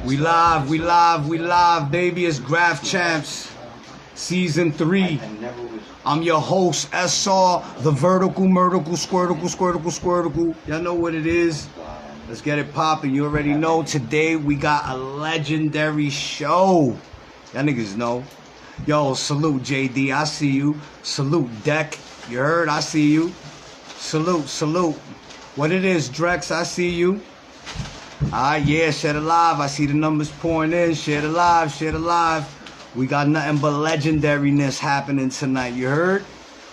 We live, baby. It's Graph Champs, Season 3. I'm your host, SR, the vertical, squirticle. Y'all know what it is. Let's get it popping. You already know. Today, we got a legendary show. Y'all niggas know. Yo, salute, JD. I see you. Salute, Deck. You heard? I see you. Salute. What it is, Drex? I see you. Yeah, share it live. I see the numbers pouring in. Share it live. We got nothing but legendariness happening tonight. You heard?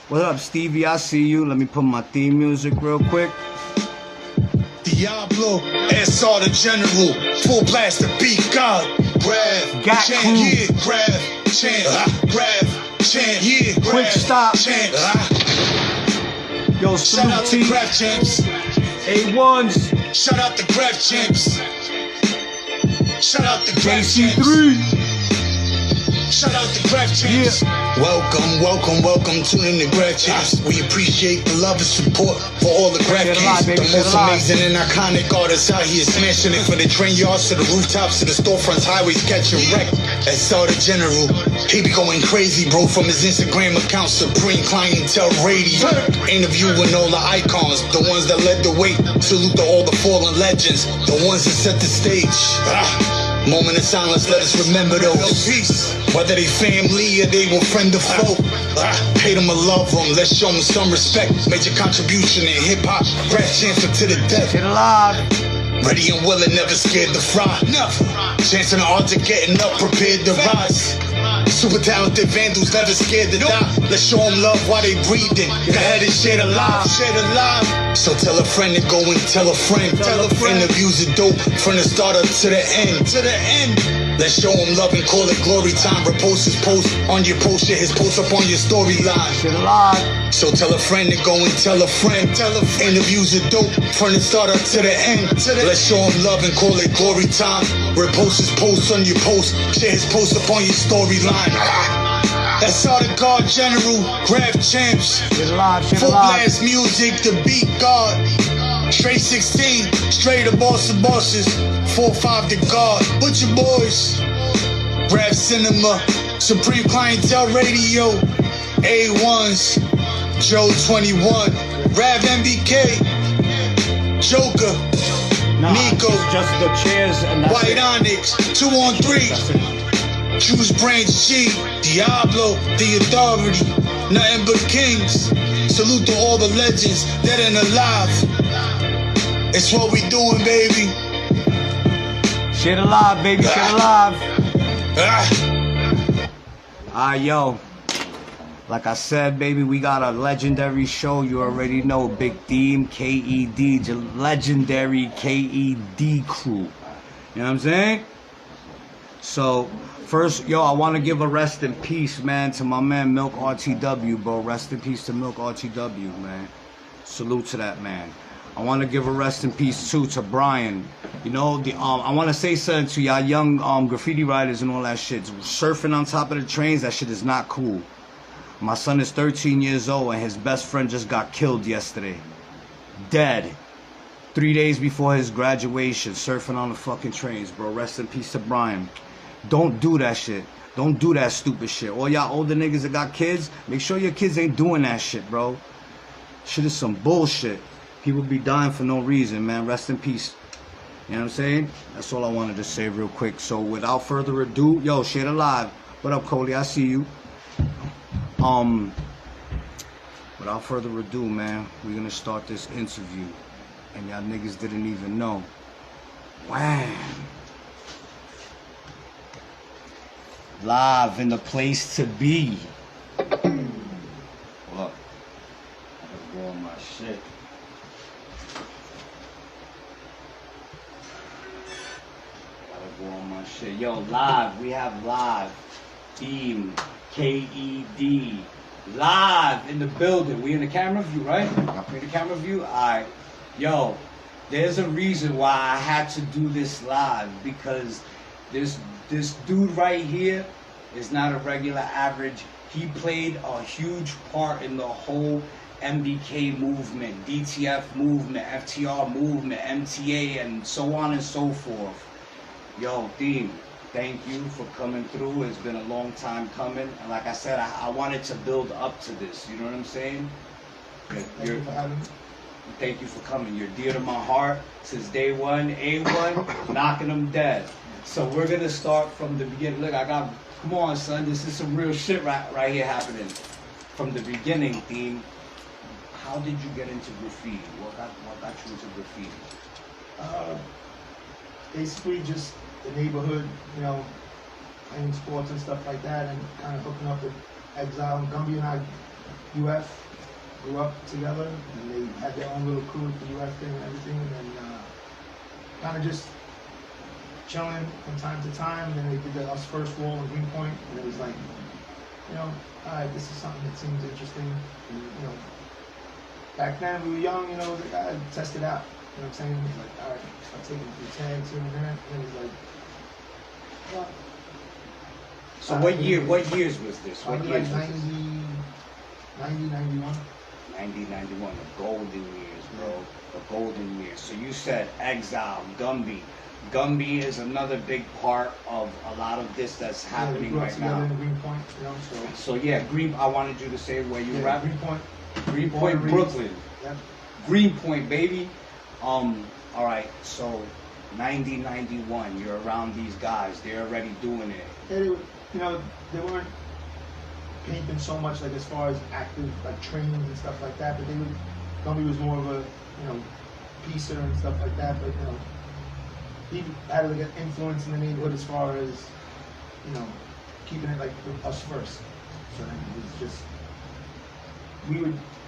What up, Stevie? I see you. Let me put my theme music real quick. Diablo, SR the General, full blast the beat God. Grab, chant, yeah, grab, chant, grab, chant, yeah, grab, quick stop. Chant, Yo, shout out to Graph Champs. A1s. Shout out to Graph Champs. Shout out to Graph Champs. JC3. Shout out to Graph Champs. Yeah. Welcome. Tune in to Graph Champs. We appreciate the love and support for all the Graph Champs. The most amazing and iconic artists out here smashing it from the train yards to the rooftops to the storefronts, highways catching wreck. SR the General, he be going crazy, bro. From his Instagram account, Supreme Clientele Radio, interviewing all the icons, the ones that led the way. Salute to all the fallen legends, the ones that set the stage. Moment of silence, let us remember those. Whether they family or they were friend or foe. Hate them or love them, let's show them some respect. Major contribution in hip-hop, Graph Champs to the death. Get alive. Ready and willing, never scared to fry. Never. Chancing the odds of getting up, prepared to rise. Super talented vandals, never scared to die. Let's show them love while they breathing. Go ahead and share the live. So tell a friend to go and tell a friend. Interviews are dope from the start up to the end. Let's show them love and call it glory time. Repost his post on your post, share his post up on your storyline. So tell a friend to go and tell a friend. Interviews are dope from the start up to the end. Let's show them love and call it glory time. Repost his post on your post, share his post up on your storyline. That's all the God General, Graph Champs. Full blast music, the beat God. Straight 16, straight to boss of bosses. 4-5 to God, Butcher Boys. Rap Cinema, Supreme Clientele Radio. A1s, Joe 21, Rav MBK, Joker, Nico, just the chairs and that's White it. Onyx, 2 on 3. Choose Branch G, Diablo, the Authority, nothing but kings. Salute to all the legends, dead and alive. It's what we doing, baby. Shit alive, baby, shit alive. Yo. Like I said, baby, we got a legendary show. You already know, big theme, KED, legendary KED crew. You know what I'm saying? So, first, I want to give a rest in peace, man, to my man, Milk RTW, bro. Rest in peace to Milk RTW, man. Salute to that man. I want to give a rest in peace, too, to Brian. You know, I want to say something to y'all young graffiti writers and all that shit. Surfing on top of the trains, that shit is not cool. My son is 13 years old, and his best friend just got killed yesterday. Dead. 3 days before his graduation, surfing on the fucking trains, bro. Rest in peace to Brian. Don't do that shit. Don't do that stupid shit. All y'all older niggas that got kids, make sure your kids ain't doing that shit, bro. Shit is some bullshit. People be dying for no reason, man. Rest in peace. You know what I'm saying? That's all I wanted to say real quick. So without further ado, share it live. What up, Coley? I see you. Without further ado, man, we're gonna start this interview. And y'all niggas didn't even know. Wham! Live in the place to be. Look, I gotta go on my shit. Yo, live. We have live. Theme KED. Live in the building. We in the camera view, right? We in the camera view? Alright. Yo, there's a reason why I had to do this live. Because this dude right here is not a regular average. He played a huge part in the whole MBK movement, DTF movement, FTR movement, MTA, and so on and so forth. Yo, Theme, thank you for coming through. It's been a long time coming. And like I said, I wanted to build up to this. You know what I'm saying? Thank you for having me. Thank you for coming. You're dear to my heart since day one. A1, knocking them dead. So we're going to start from the beginning. Look, come on, son. This is some real shit right here happening. From the beginning, Theme, how did you get into graffiti? What got you into graffiti? Basically just the neighborhood, you know, playing sports and stuff like that, and kind of hooking up with Exile and Gumby and I, UF, grew up together, and they had their own little crew with the UF thing and everything, and then kind of just chilling from time to time. And then they did us first wall in Greenpoint, and it was like, you know, all right, this is something that seems interesting. And, you know, back then we were young, you know, I test it out. You know what I'm saying? It was like, all right, start taking a few tags here and there. And it was like, well. So what years was this? What Probably years like was 90, 91. 90, 91, the golden years, bro. The golden years. So you said Exile, Gumby. Gumby is another big part of a lot of this that's happening we grew up right together now. in Greenpoint, you know, So yeah, I wanted you to say where you yeah, rap. Greenpoint. Greenpoint, Brooklyn. Yep. Greenpoint, baby. All right, so 90, 91, you're around these guys. They're already doing it. Yeah, they were, you know, they weren't painting so much like as far as active like trainings and stuff like that, but they would. Gumby was more of a, you know, piecer and stuff like that, but you know, he had like an influence in the neighborhood as far as, you know, keeping it like with us first. So then it was just,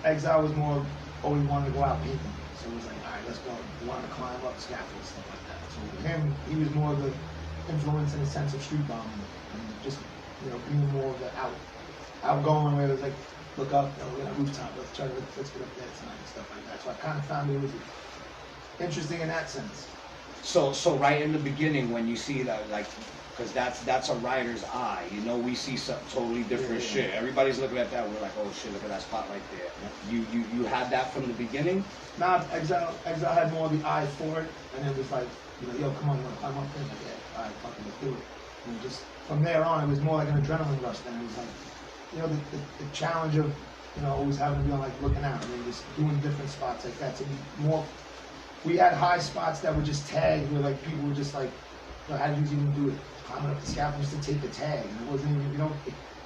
Exile was more always wanted to go out painting. So it was like, all right, let's go. We wanted to climb up scaffolds, stuff like that. So with him, he was more of the influence in the sense of street bombing and just, you know, being more of the outgoing where it was like, look up, you know, we're on a rooftop, let's get up there tonight and stuff like that. So I kind of found it was interesting in that sense. So right in the beginning when you see that, like, because that's a writer's eye. You know, we see some totally different shit. Everybody's looking at that. We're like, oh shit, look at that spot right there. Yeah. You had that from the beginning? Nah, Exile had more of the eye for it, and it was like, you know, yo, come on, you want to climb up there? Like, yeah, all right, fucking let's do it. And just from there on, it was more like an adrenaline rush. Then it was like, you know, the challenge of, you know, always having to be on like looking out and then just doing different spots like that. To be more, we had high spots that were just tagged where like people were just like, you know, how did you even do it? Climbing up the scaffolds to take the tag, and it wasn't even, you know,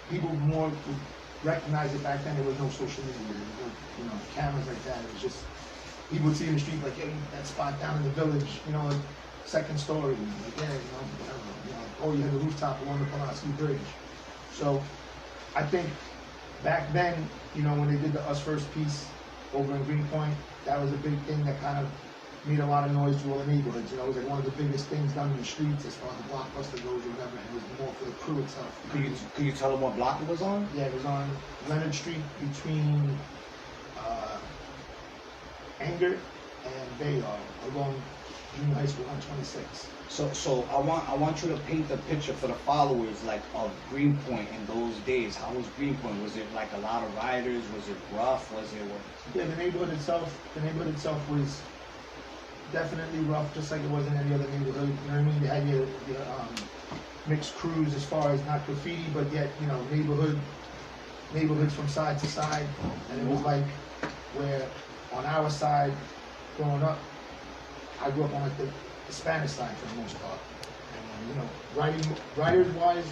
people more would recognize it back then. There was no social media, there was no, you know, cameras like that. It was just people would see in the street like, hey, that spot down in the village, you know, like, second story, like, yeah, you know, oh, you had the rooftop along the Pulaski Bridge. So I think back then, you know, when they did the Us First piece over in Greenpoint, that was a big thing that kind of made a lot of noise through all the neighborhoods. You know, it was like one of the biggest things done in the streets as far as the blockbuster goes or whatever, and it was more for the crew itself. Could you tell them what block it was on? Yeah, it was on Leonard Street between Anger and Bayard along Junior High School 126. So I want you to paint the picture for the followers, like, of Greenpoint in those days. How was Greenpoint? Was it like a lot of riders? Was it rough? Was it what? Yeah, the neighborhood itself was definitely rough, just like it was in any other neighborhood. You know what I mean? They had your mixed crews as far as not graffiti, but yet, you know, neighborhoods from side to side. And it was like where on our side, growing up, I grew up on like the Spanish side for the most part. And, you know, writers-wise,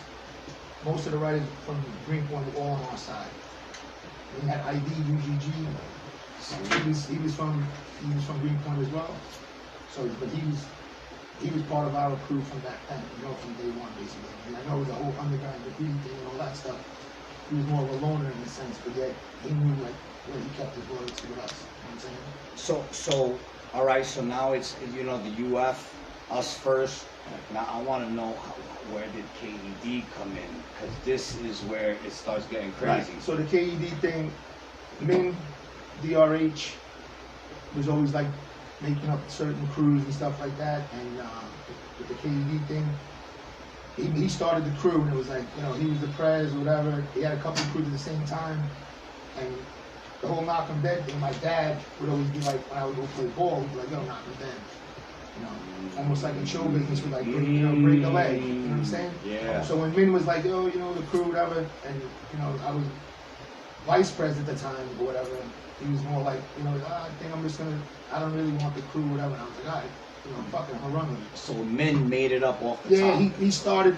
most of the writers from Greenpoint were all on our side. We had ID, UGG. He was from Greenpoint as well. So, but he was part of our crew from back then, you know, from day one basically. I mean, I know the whole underground graffiti thing and all that stuff. He was more of a loner in a sense, but yet he knew like where he kept his loyalty with us. You know what I'm saying? So all right. So now it's, you know, the UF, Us First. Now I want to know where did KED come in, because this is where it starts getting crazy. Right. So the KED thing, Min, DRH was always like making up certain crews and stuff like that, and with the KED thing, he started the crew, and it was like, you know, he was the prez or whatever. He had a couple of crews at the same time, and the whole knock 'em dead thing, my dad would always be like, when I would go play ball, he'd be like, yo, knock 'em dead. You know, almost like in show business with like, you know, break a leg. You know what I'm saying? Yeah. So when Min was like, oh, you know, the crew, whatever, and you know, I was vice president at the time or whatever. He was more like, you know, I think I'm just gonna, I don't really want the crew, whatever. And I was like, all right, you know, fuck it, I'm gonna run with it. So Min made it up off the top. Yeah, he started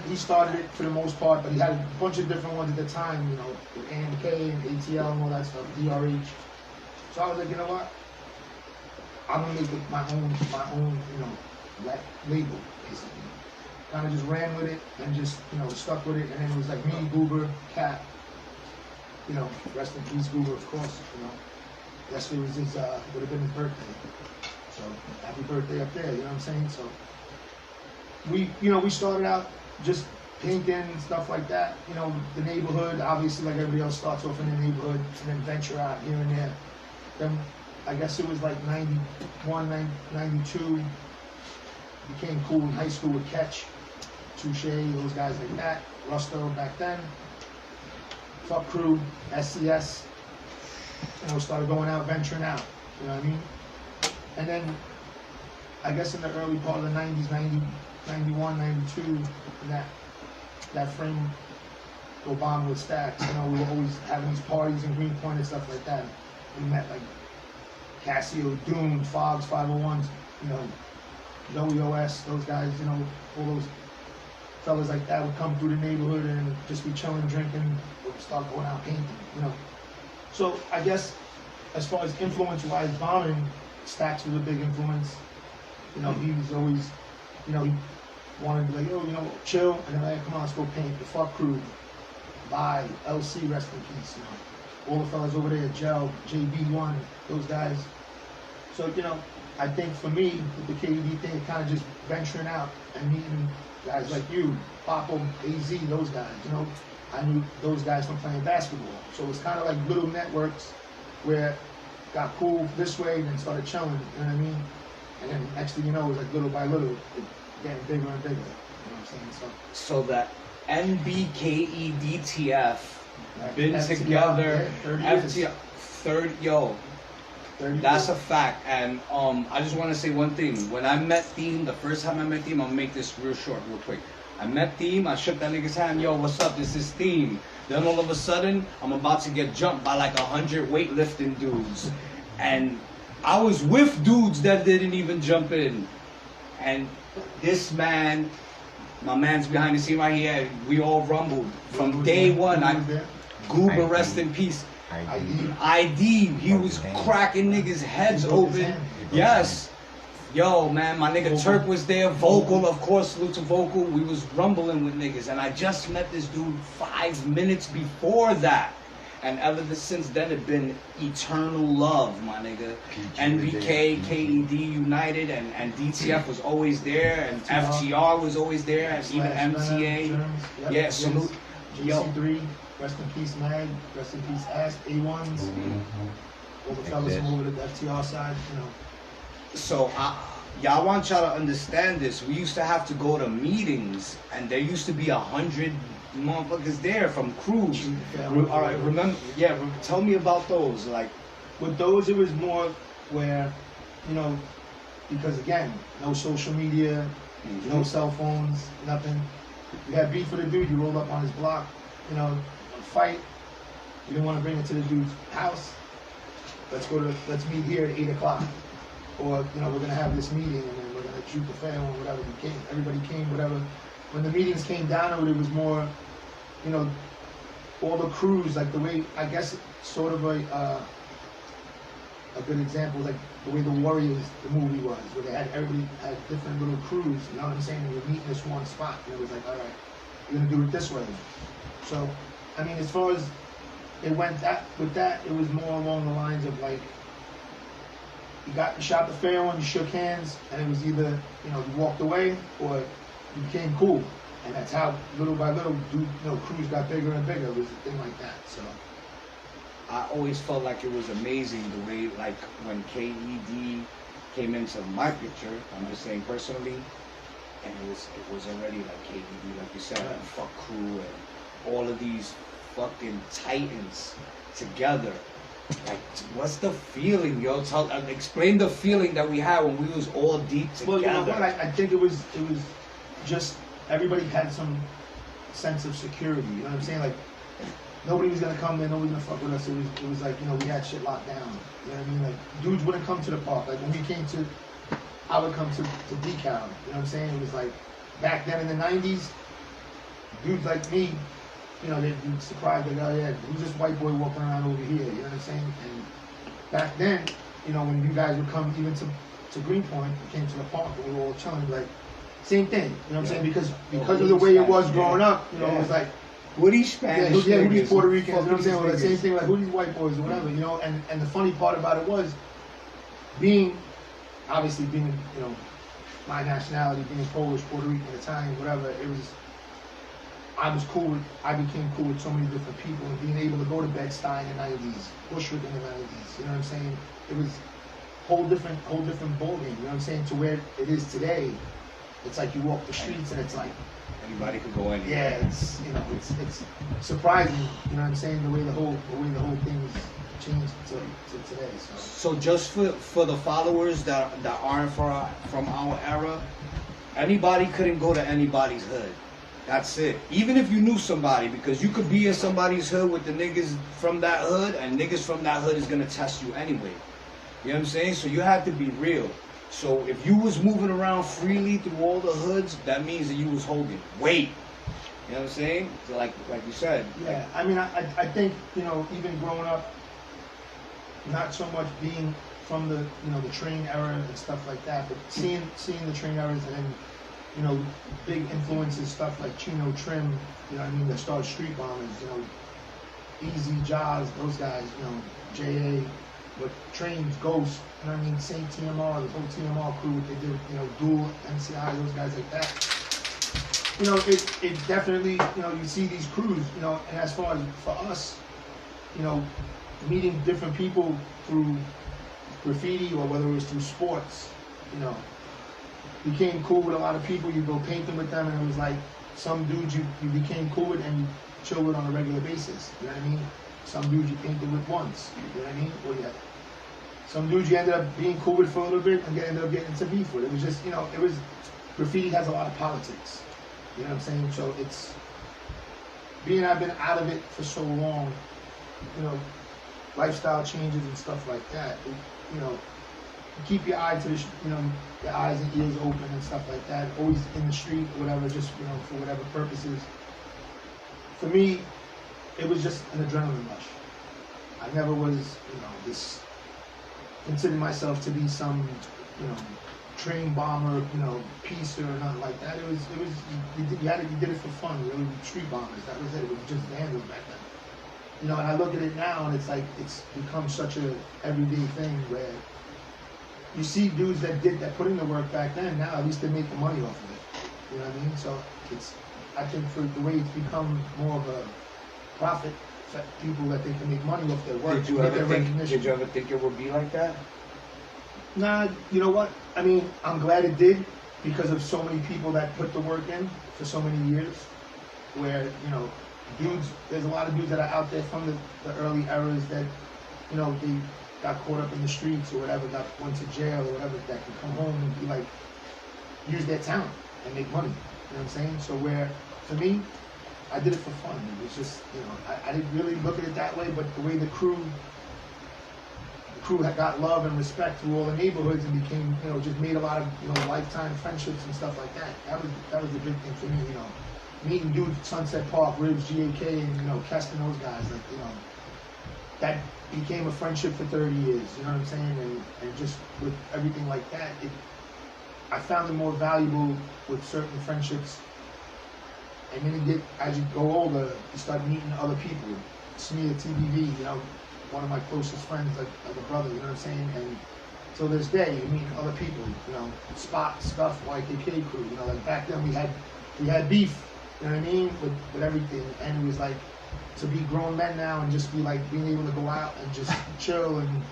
it for the most part, but he had a bunch of different ones at the time, you know, with AMK and ATL and all that stuff, DRH. So I was like, you know what? I'm gonna make it my own, you know, label, basically. Kind of just ran with it and just, you know, stuck with it. And then it was like me, Goober, Cat, you know, rest in peace, Goober, of course, you know. Yesterday was his, would have been his birthday. So happy birthday up there, you know what I'm saying? So we started out just painting and stuff like that, you know, the neighborhood, obviously like everybody else starts off in the neighborhood and then venture out here and there. Then I guess it was like 91, 92, became cool in high school with Catch, Touche, those guys like that, Rusto back then, Fuck Crew, SCS, you know, started going out, venturing out, you know what I mean? And then, I guess in the early part of the 90s, 90, 91, 92, in that frame, Obama with Stacks, you know, we were always having these parties in Greenpoint and stuff like that. We met like Casio, Doom, Fogs, 501s, you know, Zoe OS, those guys, you know, all those fellas like that would come through the neighborhood and just be chilling, drinking, or start going out painting, you know. So I guess as far as influence-wise, bombing, Stacks was a big influence. You know, he was always, you know, he wanted to be like, oh, you know, chill, and then like, come on, let's go paint. The Fuck Crew, Bye, LC, rest in peace, you know. All the fellas over there, Gel, JB1, those guys. So, you know, I think for me, with the KED thing, kind of just venturing out and meeting guys like you, Papo, AZ, those guys, you know. I knew those guys from playing basketball. So it's kind of like little networks where got cool this way, then started chilling, you know what I mean? And then next thing you know, it was like little by little, it getting bigger and bigger, you know what I'm saying? So that NBKEDTF been FTR, together, yeah, 30 years. FTR, 30, that's a fact. And I just want to say one thing. When I met Theme, the first time I met Theme, I'm gonna make this real short, real quick. I met Theme, I shook that nigga's hand, yo, what's up? This is Theme. Then all of a sudden, I'm about to get jumped by like 100 weightlifting dudes. And I was with dudes that didn't even jump in. And this man, my man's behind the scene right here, we all rumbled. From day one, Goober, rest in peace. ID, he was cracking niggas' heads open. Yes. Yo, man, my nigga Turk was there. Vocal, of course, salute to Vocal. We was rumbling with niggas. And I just met this dude 5 minutes before that. And ever since then, it been eternal love, my nigga. NBK, KED United, and DTF was always there. And FTR was always there. And even MTA. Yeah, salute. JC3, rest in peace, Mag. Rest in peace, Ass, A1s. All the fellas from over the FTR side, you know. So, y'all want y'all to understand this. We used to have to go to meetings, and there used to be 100 motherfuckers there from crews. All right, remember? Yeah, tell me about those. Like, with those, it was more where, you know, because again, no social media, no cell phones, nothing. You had beef with a dude, you rolled up on his block, you know, a fight. You didn't want to bring it to the dude's house. Let's meet here at 8 o'clock. Or, you know, we're going to have this meeting and then we're going to shoot the fair or whatever. Everybody came, whatever. When the meetings came down, it was more, you know, all the crews, like the way, I guess, sort of a good example, like the way the Warriors, the movie was, where everybody had different little crews, you know what I'm saying? And we meet in this one spot. And it was like, all right, we're going to do it this way. So, I mean, as far as it went with that, it was more along the lines of like, you shot the fair one, you shook hands, and it was either, you know, you walked away or you became cool. And that's how, little by little, crews got bigger and bigger. It was a thing like that, so. I always felt like it was amazing the way, like, when KED came into my picture, I'm just saying personally, and it was already like KED, like you said, and Fuck Crew, and all of these fucking titans together. Like, what's the feeling, yo? Explain the feeling that we had when we was all deep together. Well, you know what? I think it was just everybody had some sense of security. You know what I'm saying? Like nobody was gonna come there, nobody was gonna fuck with us. It was like, you know, we had shit locked down. You know what I mean? Like dudes wouldn't come to the park. Like when we came to, I would come to decal. You know what I'm saying? It was like back then in the '90s, dudes like me, you know, they'd be surprised, like, oh yeah, who's this white boy walking around over here? You know what I'm saying? And back then, you know, when you guys would come even to Greenpoint, we came to the park and we were all chilling, like, same thing. You know what I'm saying? Because of the way it was growing up, you know, it was like, who these Spanish? Who these Puerto Ricans? You know what I'm saying? Well, the same thing, like, who these white boys or whatever, you know? And the funny part about it was, obviously being, you know, my nationality, being Polish, Puerto Rican, Italian, whatever, I became cool with so many different people, and being able to go to Bed-Stuy in the 90s, Bushwick in the 90s, you know what I'm saying? It was whole different ballgame, you know what I'm saying? To where it is today, it's like you walk the streets and it's like anybody could go in. Yeah, it's, you know, it's surprising, you know what I'm saying? The way the whole thing has changed to today. So just for the followers that aren't from our era, anybody couldn't go to anybody's hood. That's it. Even if you knew somebody, because you could be in somebody's hood with the niggas from that hood, and niggas from that hood is gonna test you anyway. You know what I'm saying? So you have to be real. So if you was moving around freely through all the hoods, that means that you was holding weight. You know what I'm saying? So like you said. Yeah, I mean, I think, you know, even growing up, not so much being from the, you know, the train era and stuff like that, but seeing the train eras and then, you know, big influences, stuff like Chino Trim, you know what I mean, that started Street Bombers, you know, Easy, Jaws, those guys, you know, J.A., but Trains, Ghost, you know what I mean, Saint TMR, the whole TMR crew, what they did, you know, Duel, MCI, those guys like that. You know, it definitely, you know, you see these crews, you know, and as far as for us, you know, meeting different people through graffiti or whether it was through sports, you know, became cool with a lot of people. You go painting with them, and it was like some dudes you became cool with and you chill with on a regular basis. You know what I mean? Some dudes you painted with once. You know what I mean? Or some dudes you ended up being cool with for a little bit and ended up getting into beef with. It was just, you know, graffiti has a lot of politics. You know what I'm saying? So it's I've been out of it for so long. You know, lifestyle changes and stuff like that. You know. Keep your eye to the, you know, your eyes and ears open and stuff like that. Always in the street, or whatever, just, you know, for whatever purposes. For me, it was just an adrenaline rush. I never was, you know, considered myself to be some, you know, train bomber, you know, piecer or nothing like that. It was you did it for fun. It was street bombers. That was it. It was just vandals back then. You know, and I look at it now, and it's like it's become such a everyday thing where you see dudes that put in the work back then. Now at least they're making money off of it. You know what I mean? So I think for the way it's become more of a profit for people that they can make money off their work. Did you ever think it would be like that? Nah, you know what? I mean, I'm glad it did because of so many people that put the work in for so many years. Where, you know, there's a lot of dudes that are out there from the early eras that, you know, they got caught up in the streets or whatever, went to jail or whatever, that can come home and be like, use their talent and make money. You know what I'm saying? So where, for me, I did it for fun. It was just, you know, I didn't really look at it that way, but the way the crew had got love and respect through all the neighborhoods and became, you know, just made a lot of, you know, lifetime friendships and stuff like that. That was the big thing for me, you know. Meeting dudes at Sunset Park, Ribs, GAK, and, you know, Keston, those guys, like, you know, that became a friendship for 30 years, you know what I'm saying? And just with everything like that, I found it more valuable with certain friendships. And then as you go older, you start meeting other people. Smear TBV, you know, one of my closest friends, like a brother, you know what I'm saying? And till this day, you're meeting other people, you know, Spot, Scuff, YKK crew, you know, like back then we had beef, you know what I mean, with everything. And it was like, to be grown men now and just be like being able to go out and just chill and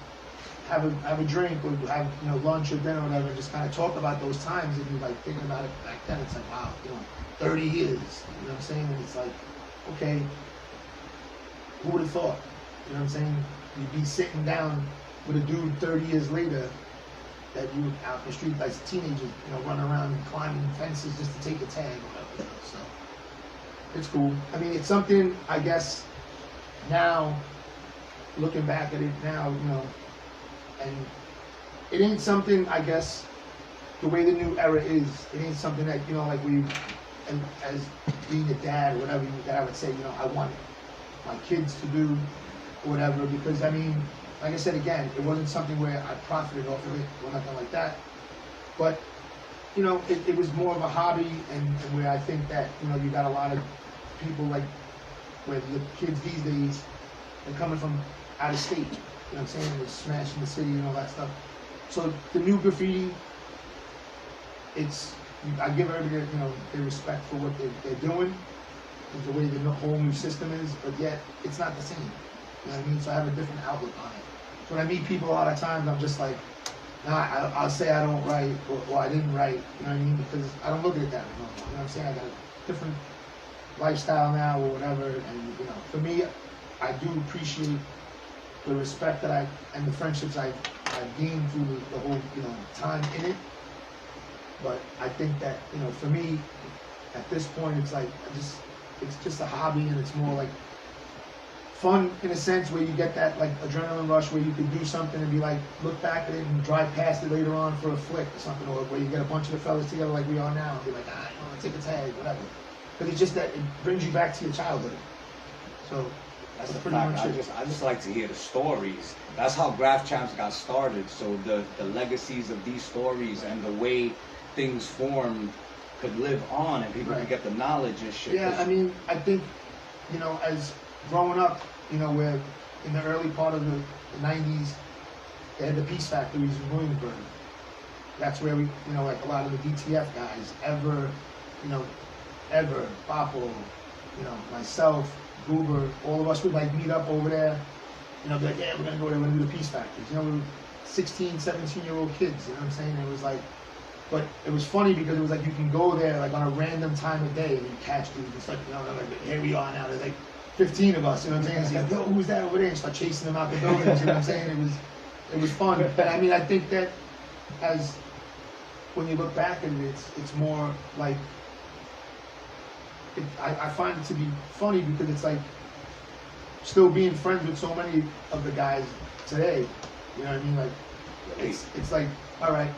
have a drink or have, you know, lunch or dinner or whatever, and just kind of talk about those times. And you're like thinking about it back then, it's like, wow, you know, 30 years, you know what I'm saying? And it's like, okay, who would have thought? You know what I'm saying? you'd be sitting down with a dude 30 years later that you out the street as teenagers, you know, running around and climbing fences just to take a tag or whatever. You know, so it's cool. I mean, it's something, I guess, now, looking back at it now, you know, and it ain't something, I guess, the way the new era is, it ain't something that, you know, like we, and as being a dad or whatever, that I would say, you know, I want my kids to do or whatever, because I mean, like I said again, it wasn't something where I profited off of it or nothing like that. But, you know, it was more of a hobby, and where I think that, you know, you got a lot of people like, where the kids these days, they're coming from out of state, you know what I'm saying, they're smashing the city and all that stuff. So the new graffiti, I give everybody, you know, their respect for what they're doing, and the way the whole new system is, but yet it's not the same. You know what I mean? So I have a different outlook on it. So when I meet people a lot of times, I'm just like, nah, I'll say I don't write, or I didn't write, you know what I mean? Because I don't look at it that way. You know what I'm saying? I got a different lifestyle now or whatever, and you know, for me, I do appreciate the respect that and the friendships I've gained through the whole, you know, time in it. But I think that, you know, for me, at this point, it's like, it's just a hobby, and it's more like fun in a sense, where you get that like adrenaline rush where you can do something and be like, look back at it and drive past it later on for a flick or something, or where you get a bunch of the fellas together like we are now and be like, I want to take a tag, whatever. Because it's just that it brings you back to your childhood. So that's the pretty fact. much it. I just like to hear the stories. That's how Graph Champs got started. So the legacies of these stories and the way things formed could live on, and people could get the knowledge and shit. Yeah, I mean, I think, you know, as growing up, you know, where in the early part of the 90s, they had the Peace Factories in Williamsburg. That's where we, you know, like a lot of the DTF guys, Boppo, you know, myself, Goober, all of us would like meet up over there, you know, be like, yeah, we're gonna go there, we're gonna do the Peace Factories. You know, we were 16, 17-year-old kids, you know what I'm saying? It was like, but it was funny because it was like you can go there like on a random time of day and you catch dudes. It's like, you know, like, here we are now, there's like 15 of us, you know what I'm saying? It's like, yo, who's that over there? And start chasing them out the buildings, you know what I'm saying? It was fun. But I mean, I think that as, when you look back at it, it's more like, I find it to be funny because it's like, still being friends with so many of the guys today, you know what I mean? Like, it's like, all right,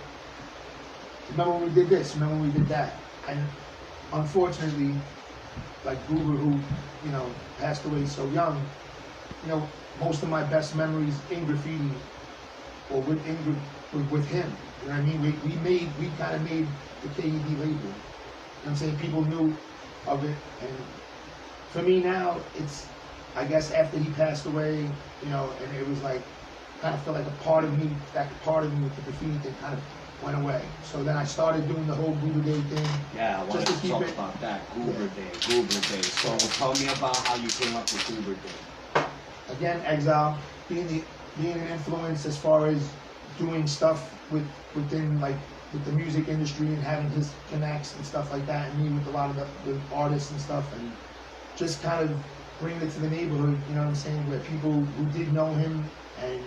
remember when we did this, remember when we did that? And unfortunately, like Goober, who, you know, passed away so young, you know, most of my best memories in graffiti or with him, you know what I mean? We kind of made the KED label. You know what I'm saying? People knew of it, and for me now, it's, I guess after he passed away, you know, and it was like, kind of felt like a part of me, that part of me with the graffiti thing kind of went away. So then I started doing the whole Goober Day thing. Yeah, I wanted to talk about that. Goober Day. So tell me about how you came up with Goober Day. Again, Exile, being an influence as far as doing stuff within like with the music industry and having his connects and stuff like that, and me with a lot of the artists and stuff, and just kind of bringing it to the neighborhood, you know what I'm saying, where people who did know him and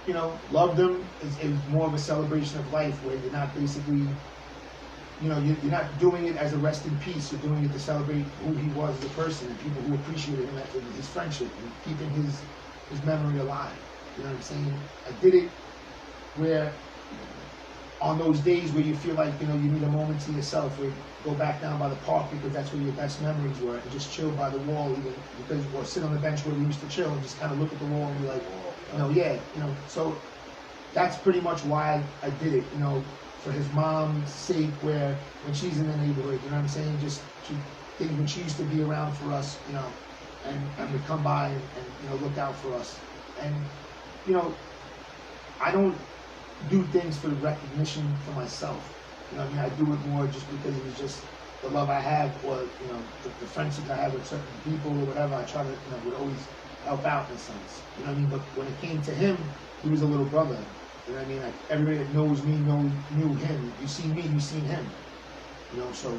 you know, loved him. It was more of a celebration of life, where you're not basically, you know, you're not doing it as a rest in peace. You're doing it to celebrate who he was as a person and people who appreciated him and his friendship and keeping his memory alive. You know what I'm saying? I did it where, on those days where you feel like, you know, you need a moment to yourself, where you go back down by the park because that's where your best memories were, and just chill by the wall, even because, or sit on the bench where we used to chill and just kind of look at the wall and be like, you know, yeah, you know. So that's pretty much why I did it, you know, for his mom's sake, where when she's in the neighborhood, you know what I'm saying, just when she used to be around for us, you know, and would come by and you know, look out for us. And you know, I don't do things for recognition for myself. You know what I mean? I do it more just because it was just the love I have, or you know, the friendships I have with certain people or whatever. I try to, you know, would always help out in a sense. You know what I mean? But when it came to him, he was a little brother. You know what I mean? Like, everybody that knows me knew him. You see me, you seen him. You know, so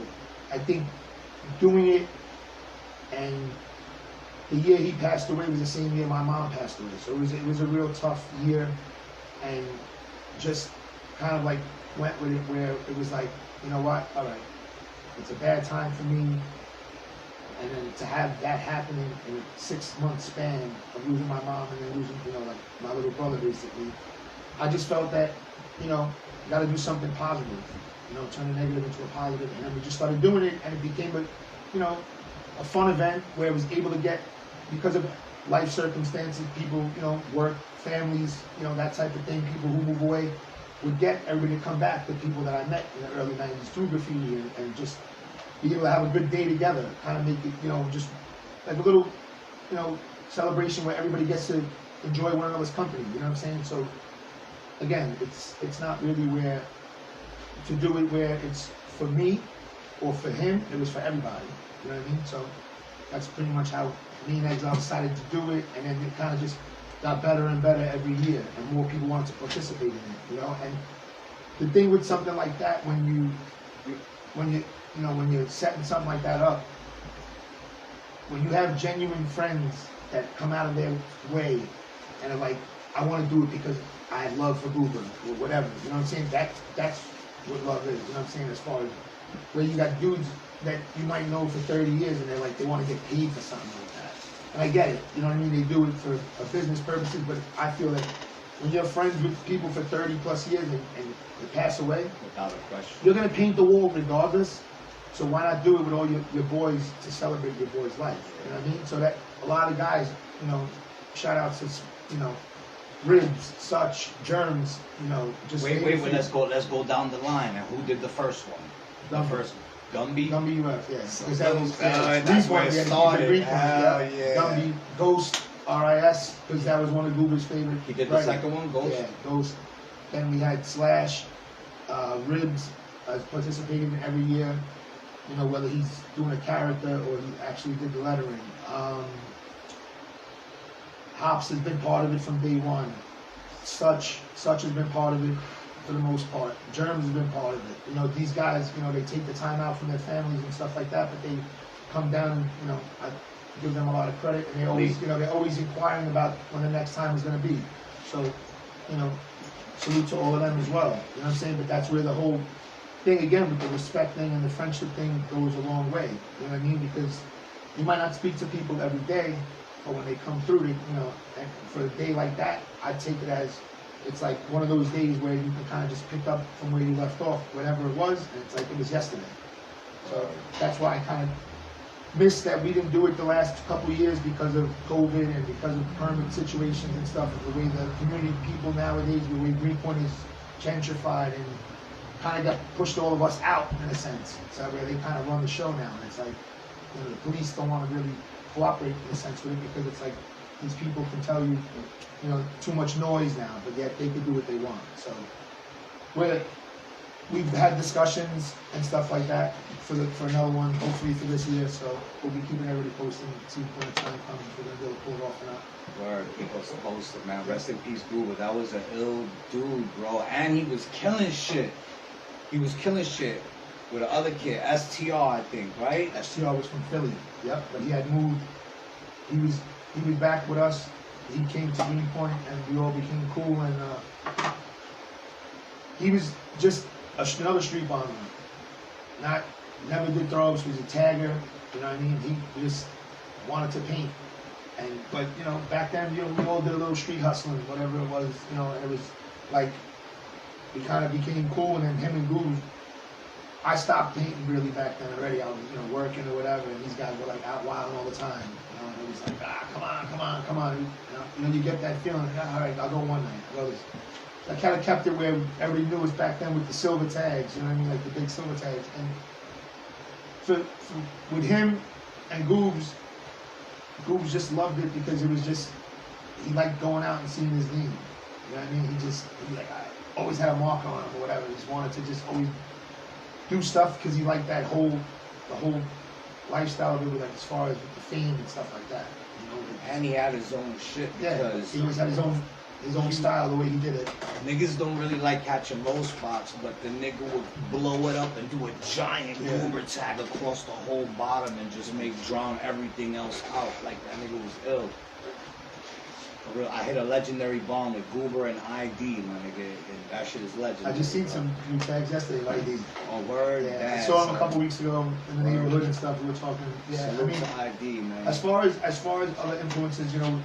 I think doing it and the year he passed away was the same year my mom passed away. So it was a real tough year, and just kind of like went with it where it was like, you know what, all right, it's a bad time for me. And then to have that happening in a 6 month span of losing my mom and then losing, you know, like my little brother basically, I just felt that, you know, got to do something positive, you know, turn a negative into a positive. And then we just started doing it, and it became a, you know, a fun event where I was able to get, because of life circumstances, people, you know, work, families, you know, that type of thing, people who move away, would get everybody to come back, the people that I met in the early 90s through graffiti, and just be able to have a good day together, kind of make it, you know, just like a little, you know, celebration where everybody gets to enjoy one another's company, you know what I'm saying? So, again, it's not really where, to do it where it's for me or for him, it was for everybody, you know what I mean? So, that's pretty much how me and Exile decided to do it, and then it kind of just got better and better every year, and more people wanted to participate in it, you know? And the thing with something like that, when you're setting something like that up, when you have genuine friends that come out of their way and are like, I want to do it because I have love for Goober or whatever, you know what I'm saying? That's what love is, you know what I'm saying? As far as where you got dudes that you might know for 30 years and they're like, they want to get paid for something like that. And I get it, you know what I mean? They do it for business purposes, but I feel that when you're friends with people for 30 plus years and they pass away, Without a question. you're going to paint the wall regardless. So why not do it with all your boys to celebrate your boy's life? You know what I mean? So that a lot of guys, you know, shout out to, you know, Ribs, Such, Germs, you know, just Wait, let's go down the line. And who did the first one? Gumby. The first Gumby? Gumby UF, yeah. So Because that was that's where it started. Hell yeah. Gumby, Ghost, RIS, because that was one of Goober's favorite. He did the second one, Ghost? Yeah, Ghost. Then we had Slash, Ribs, participating every year. You know, whether he's doing a character or he actually did the lettering. Hops has been part of it from day one. Such has been part of it for the most part. Germs has been part of it. You know, these guys, you know, they take the time out from their families and stuff like that, but they come down and, you know, I give them a lot of credit, and they always, you know, they're always inquiring about when the next time is going to be. So, you know, salute to all of them as well. You know what I'm saying? But that's where the whole thing, again, with the respect thing and the friendship thing goes a long way. You know what I mean? Because you might not speak to people every day, but when they come through, they, you know, and for a day like that, I take it as it's like one of those days where you can kind of just pick up from where you left off, whatever it was, and it's like it was yesterday. So that's why I kind of missed that we didn't do it the last couple of years because of COVID and because of permit situations and stuff, and the way the community people nowadays, the way Greenpoint is gentrified and kind of got pushed all of us out in a sense. So where they kind of run the show now, and it's like, you know, the police don't want to really cooperate in a sense with it because it's like these people can tell you, you know, too much noise now, but yet they can do what they want. So we've had discussions and stuff like that for another one, hopefully for this year. So we'll be keeping everybody posted and see when the time comes if we're gonna be able to pull it off or not. Word, people supposed to, man. Rest in peace, Goober. That was an ill dude, bro. And he was killing shit. He was killing shit with the other kid, STR, I think, right? STR was from Philly, yep, but he had moved. He was back with us. He came to Greenpoint, and we all became cool. And he was just another street bomber. Never did throw-ups. Was a tagger. You know what I mean? He just wanted to paint. But you know, back then, you know, we all did a little street hustling, whatever it was. You know, and it was like we kind of became cool. And then him and Goose, I stopped painting really back then already. I was, you know, working or whatever, and these guys were like out wilding all the time. You know, and it was like, come on. You know, you get that feeling. Like, all right, I'll go one night. I kind of kept it where everybody knew us back then with the silver tags. You know what I mean, like the big silver tags. And with him and Goobs just loved it because it was just, he liked going out and seeing his name. You know what I mean? He was like, I always had a mark on him or whatever. He just wanted to just always do stuff because he liked the whole lifestyle of it, like as far as with the fame and stuff like that. You know? And he had his own shit because he always had his own his own style, the way he did it. Niggas don't really like catching low spots, but the nigga would blow it up and do a giant goober tag across the whole bottom and just drown everything else out. Like, that nigga was ill. For real, I hit a legendary bomb with Goober and ID, my nigga, and that shit is legendary. I just seen some new tags yesterday, like ID. Oh, word? Yeah, I saw him a couple weeks ago in the neighborhood and stuff. We were talking. Yeah, Salute to ID, man. As far as other influences, you know,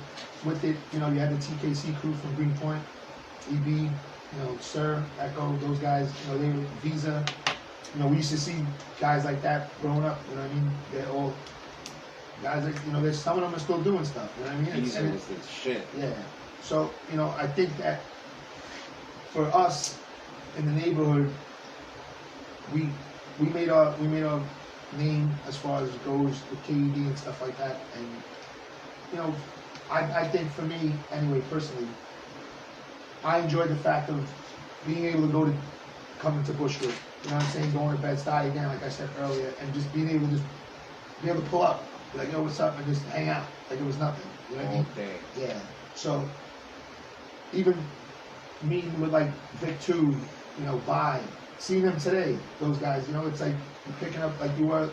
with it, you know, you had the TKC crew from Greenpoint, EB, you know, Sir, Echo, those guys, you know, they were Visa. You know, we used to see guys like that growing up, you know what I mean? They're all guys like, you know, there's some of them are still doing stuff, you know what I mean? Visa was the shit. Yeah. So, you know, I think that for us in the neighborhood, we made our name as far as it goes with KED and stuff like that. And, you know, I think for me, anyway, personally, I enjoyed the fact of being able to come into Bushwick, you know what I'm saying, going to Bed-Stuy again, like I said earlier, and just being able to pull up, be like, yo, what's up, and just hang out, like it was nothing, you know what I mean? Okay. Yeah, so, even meeting with like Vic 2, you know, Vibe, seeing them today, those guys, you know, it's like you're picking up like you were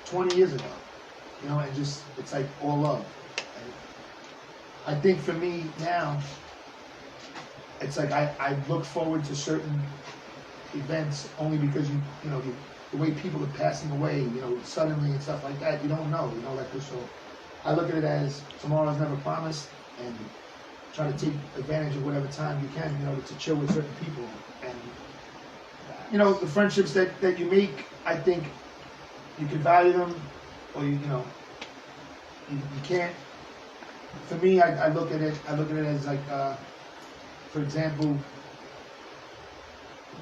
20 years ago, you know, and just, it's like all love. And I think for me now, it's like I look forward to certain events only because you know, the way people are passing away, you know, suddenly and stuff like that, you don't know, you know, like this. So I look at it as tomorrow's never promised, and try to take advantage of whatever time you can, you know, to chill with certain people. And, you know, the friendships that you make, I think you can value them, or you know, you can't. For me, I look at it as like, for example,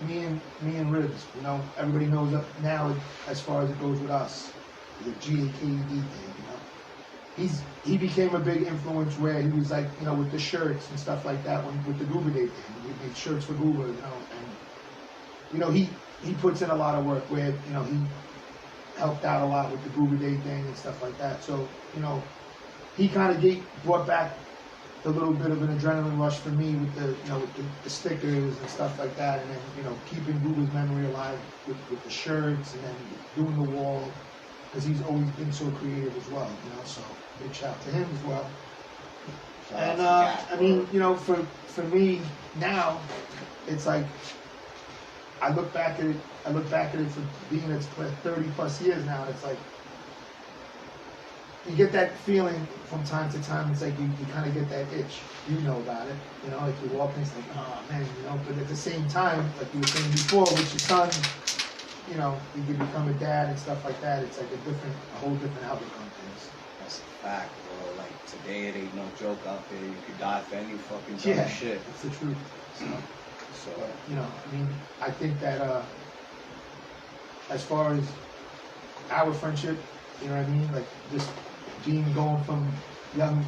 me and Ribs, you know, everybody knows up now as far as it goes with us, the GAKED thing, you know. He became a big influence where he was like, you know, with the shirts and stuff like that, with the Goober Day thing, we made shirts for Goober, you know, and, you know, he puts in a lot of work where, you know, he helped out a lot with the Goober Day thing and stuff like that. So, you know, he kind of brought back a little bit of an adrenaline rush for me with the, you know, with the stickers and stuff like that, and then, you know, keeping Goober's memory alive with the shirts, and then doing the wall, because he's always been so creative as well, you know, so big shout to him as well. And I mean, you know, for me now, it's like I look back at it for being at 30 plus years now, and it's like you get that feeling from time to time. It's like you kind of get that itch. You know about it. You know, like you walk in, it's like, oh man, you know. But at the same time, like you were saying before, with your son, you know, you can become a dad and stuff like that. It's like a whole different outlook on things. That's a fact, bro. Like, today it ain't no joke out there. You could die for any fucking dumb shit. That's the truth. So, you know, I mean, I think that as far as our friendship, you know what I mean, like just going from young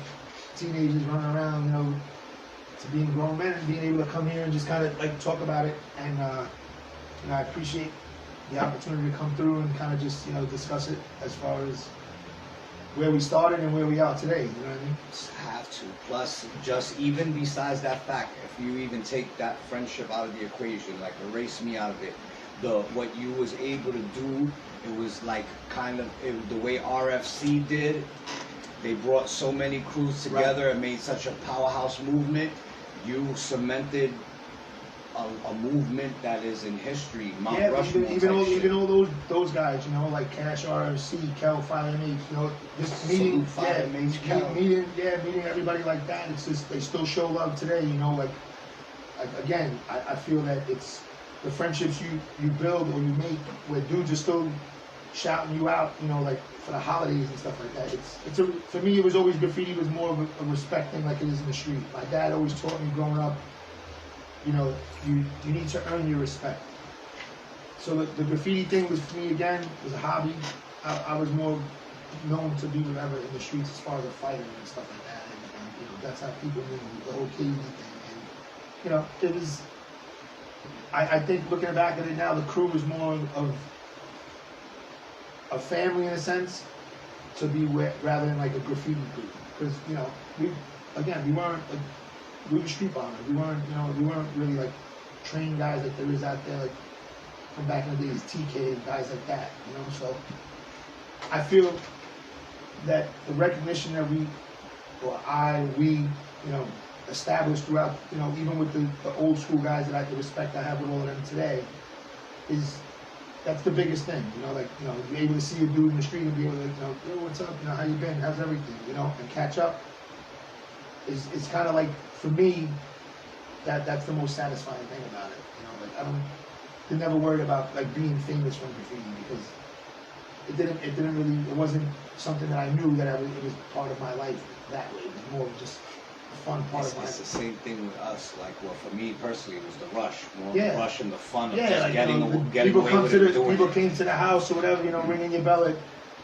teenagers running around, you know, to being grown men and being able to come here and just kind of like talk about it. And you know, I appreciate the opportunity to come through and kind of just, you know, discuss it as far as where we started and where we are today. You know what I mean? Just have to. Plus, just even besides that fact, if you even take that friendship out of the equation, like erase me out of it, what you was able to do, it was like kind of the way RFC did. They brought so many crews together and made such a powerhouse movement. You cemented a movement that is in history. Mount Rushmore. Even all those guys, you know, like Cash, RFC, Kel, Fire MH, you know, just meeting everybody like that. It's just they still show love today, you know. Like again, I feel that it's the friendships you build or you make where dudes are still shouting you out, you know, like for the holidays and stuff like that. For me, it was always graffiti was more of a respect thing, like it is in the street. My dad always taught me growing up, you know, you need to earn your respect. So the graffiti thing was, for me, again, was a hobby. I was more known to be whatever in the streets as far as a fighter and stuff like that. And you know, that's how people knew me, the whole KED thing. And, you know, it was, I think looking back at it now, the crew was more of a family in a sense, to be rather than like a graffiti group. Because, you know, we weren't we were street bombers. We weren't, we weren't really like trained guys like there is out there, like from back in the days, TK and guys like that, So I feel that the recognition that we established throughout, even with the old school guys that the respect I have with all of them today, that's the biggest thing, be able to see a dude in the street and be able to, yo, what's up, how you been, how's everything, and catch up. It's kind of like, for me, that's the most satisfying thing about it, I never worried about like being famous from graffiti because it wasn't something that I knew that it was part of my life that way. It was more of just a fun part of my life. It's the same thing with us. Like, well, for me personally, it was the rush, the rush and the fun of just like, getting away people with it. People came to the house or whatever, ringing your bell at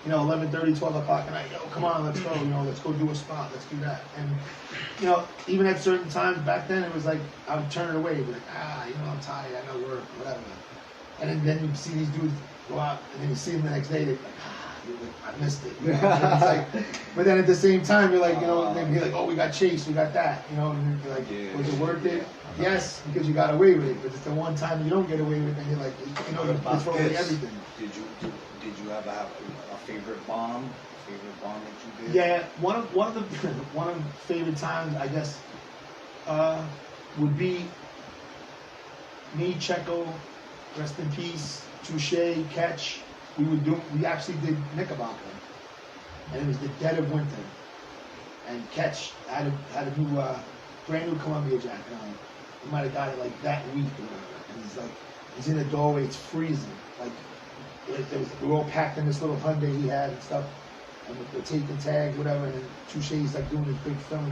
11:30, 12 o'clock at night. Yo, come on, let's go. Let's go do a spot. Let's do that. And even at certain times back then, it was like I would turn it away, be like, I'm tired. I know work, whatever. And then you see these dudes go out, and then you see them the next day. They're like, I missed it. It's like, but then at the same time, you're like, they'd be like, oh, we got chased, we got that. And you're like, was it worth it? Yes, because you got away with it. But it's the one time you don't get away with it, and you're like, you throw away everything. Did you ever have a favorite bomb? That you did? Yeah, one of the favorite times, I guess, would be me, Checo, rest in peace, Touche, Catch. We actually did Knickerbocker, and it was the dead of winter, and Catch had a new brand new Columbia jacket on. He might have got it like that week or whatever, and he's in the doorway, it's freezing, we were all packed in this little Hyundai he had and stuff, and we're taking tags, whatever, and Touche's like doing his big film.